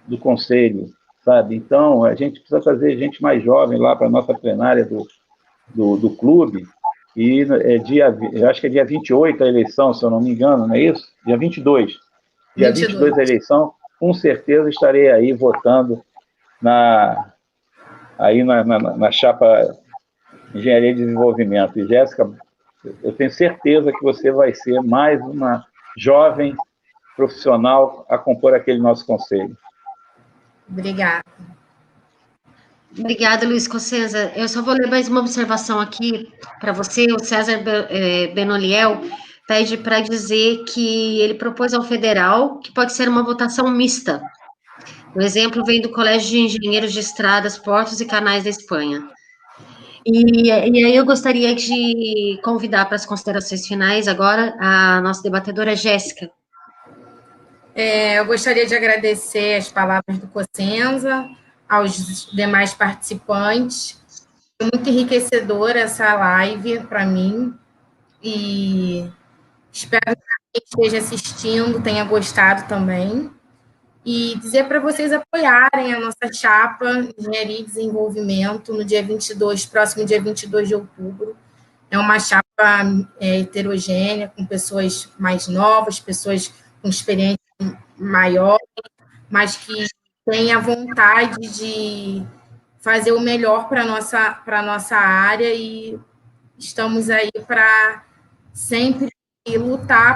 Speaker 6: do conselho, sabe? Então, a gente precisa trazer gente mais jovem lá para a nossa plenária do clube, e eu acho que é dia 28 a eleição, se eu não me engano, não é isso? Dia 22. Dia 22 a eleição, com certeza estarei aí votando na chapa Engenharia e Desenvolvimento. E, Jéssica, eu tenho certeza que você vai ser mais uma jovem profissional a compor aquele nosso conselho.
Speaker 2: Obrigada.
Speaker 1: Obrigada, Luiz Cossenza. Eu só vou ler mais uma observação aqui para você. O César Benoliel pede para dizer que ele propôs ao federal que pode ser uma votação mista. O exemplo vem do Colégio de Engenheiros de Estradas, Portos e Canais da Espanha. E aí eu gostaria de convidar para as considerações finais agora a nossa debatedora Jéssica.
Speaker 2: Eu gostaria de agradecer as palavras do Cossenza, aos demais participantes. Foi muito enriquecedora essa live para mim, e espero que quem esteja assistindo tenha gostado também. E dizer para vocês apoiarem a nossa chapa Engenharia e Desenvolvimento no dia 22, próximo dia 22 de outubro. É uma chapa heterogênea, com pessoas mais novas, pessoas com experiência maior, mas que têm a vontade de fazer o melhor para a nossa área, e estamos aí para sempre lutar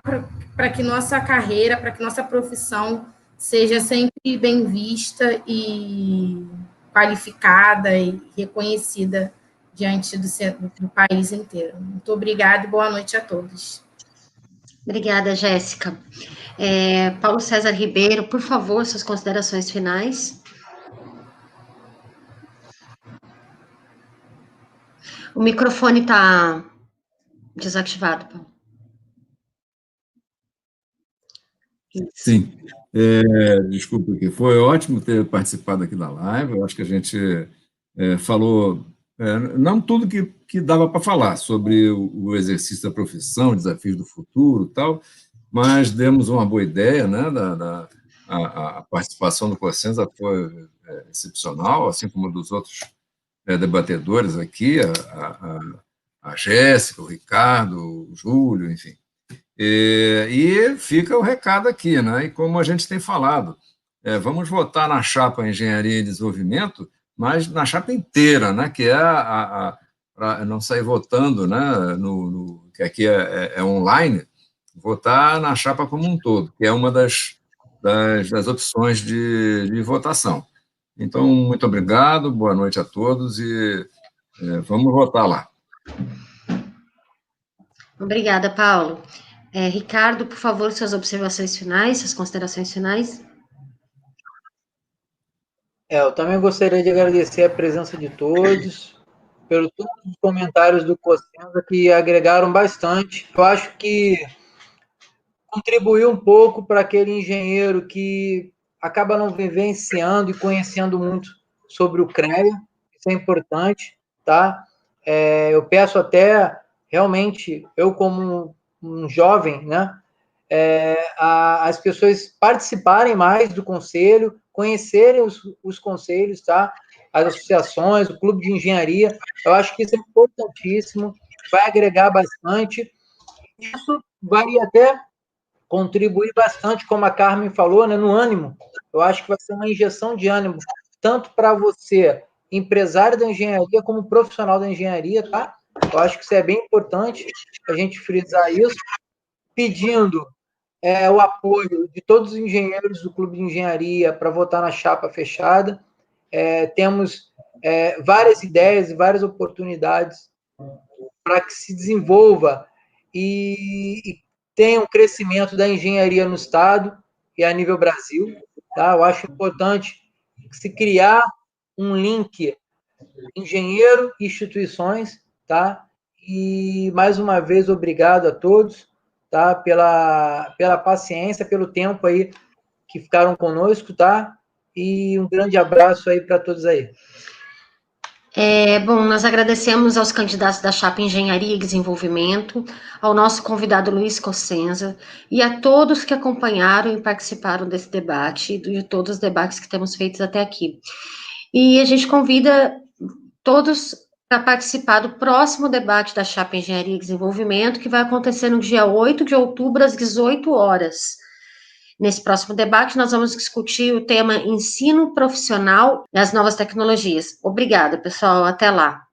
Speaker 2: para que nossa carreira, para que nossa profissão seja sempre bem vista e qualificada e reconhecida diante do país inteiro. Muito obrigada e boa noite a todos.
Speaker 1: Obrigada, Jéssica. Paulo César Ribeiro, por favor, suas considerações finais. O microfone está desativado, Paulo.
Speaker 4: Sim. Desculpa aqui. Foi ótimo ter participado aqui da live. Eu acho que a gente falou não tudo que dava para falar sobre o exercício da profissão, desafios do futuro e tal, mas demos uma boa ideia, né? A participação do Cossenza foi excepcional, assim como dos outros debatedores aqui, a Jéssica, o Ricardo, o Júlio, enfim. E fica o recado aqui, né? E como a gente tem falado, vamos votar na chapa Engenharia e Desenvolvimento, mas na chapa inteira, né? Que é para não sair votando, né? Que aqui é online, votar na chapa como um todo, que é uma das opções de votação. Então, muito obrigado, boa noite a todos e vamos votar lá.
Speaker 1: Obrigada, Paulo. Ricardo, por favor, suas observações finais, suas considerações finais.
Speaker 3: Eu também gostaria de agradecer a presença de todos, pelos todos os comentários do Cossenza, que agregaram bastante. Eu acho que contribuiu um pouco para aquele engenheiro que acaba não vivenciando e conhecendo muito sobre o CREA. Isso é importante, tá? Eu peço até, realmente, eu como um jovem, né, as pessoas participarem mais do conselho, conhecerem os conselhos, tá? As associações, o clube de engenharia. Eu acho que isso é importantíssimo, vai agregar bastante. Isso vai até contribuir bastante, como a Carmen falou, né, no ânimo. Eu acho que vai ser uma injeção de ânimo, tanto para você, empresário da engenharia, como profissional da engenharia, tá? Eu acho que isso é bem importante a gente frisar isso, pedindo o apoio de todos os engenheiros do Clube de Engenharia para votar na chapa fechada. Temos várias ideias e várias oportunidades para que se desenvolva e tenha um crescimento da engenharia no Estado e a nível Brasil. Tá? Eu acho importante se criar um link engenheiro e instituições, tá? E, mais uma vez, obrigado a todos, tá? Pela paciência, pelo tempo aí que ficaram conosco, tá? E um grande abraço aí para todos aí.
Speaker 1: Bom, nós agradecemos aos candidatos da chapa Engenharia e Desenvolvimento, ao nosso convidado Luiz Cossenza e a todos que acompanharam e participaram desse debate e de todos os debates que temos feitos até aqui. E a gente convida todos para participar do próximo debate da chapa Engenharia e Desenvolvimento, que vai acontecer no dia 8 de outubro, às 18 horas. Nesse próximo debate, nós vamos discutir o tema ensino profissional e as novas tecnologias. Obrigada, pessoal. Até lá.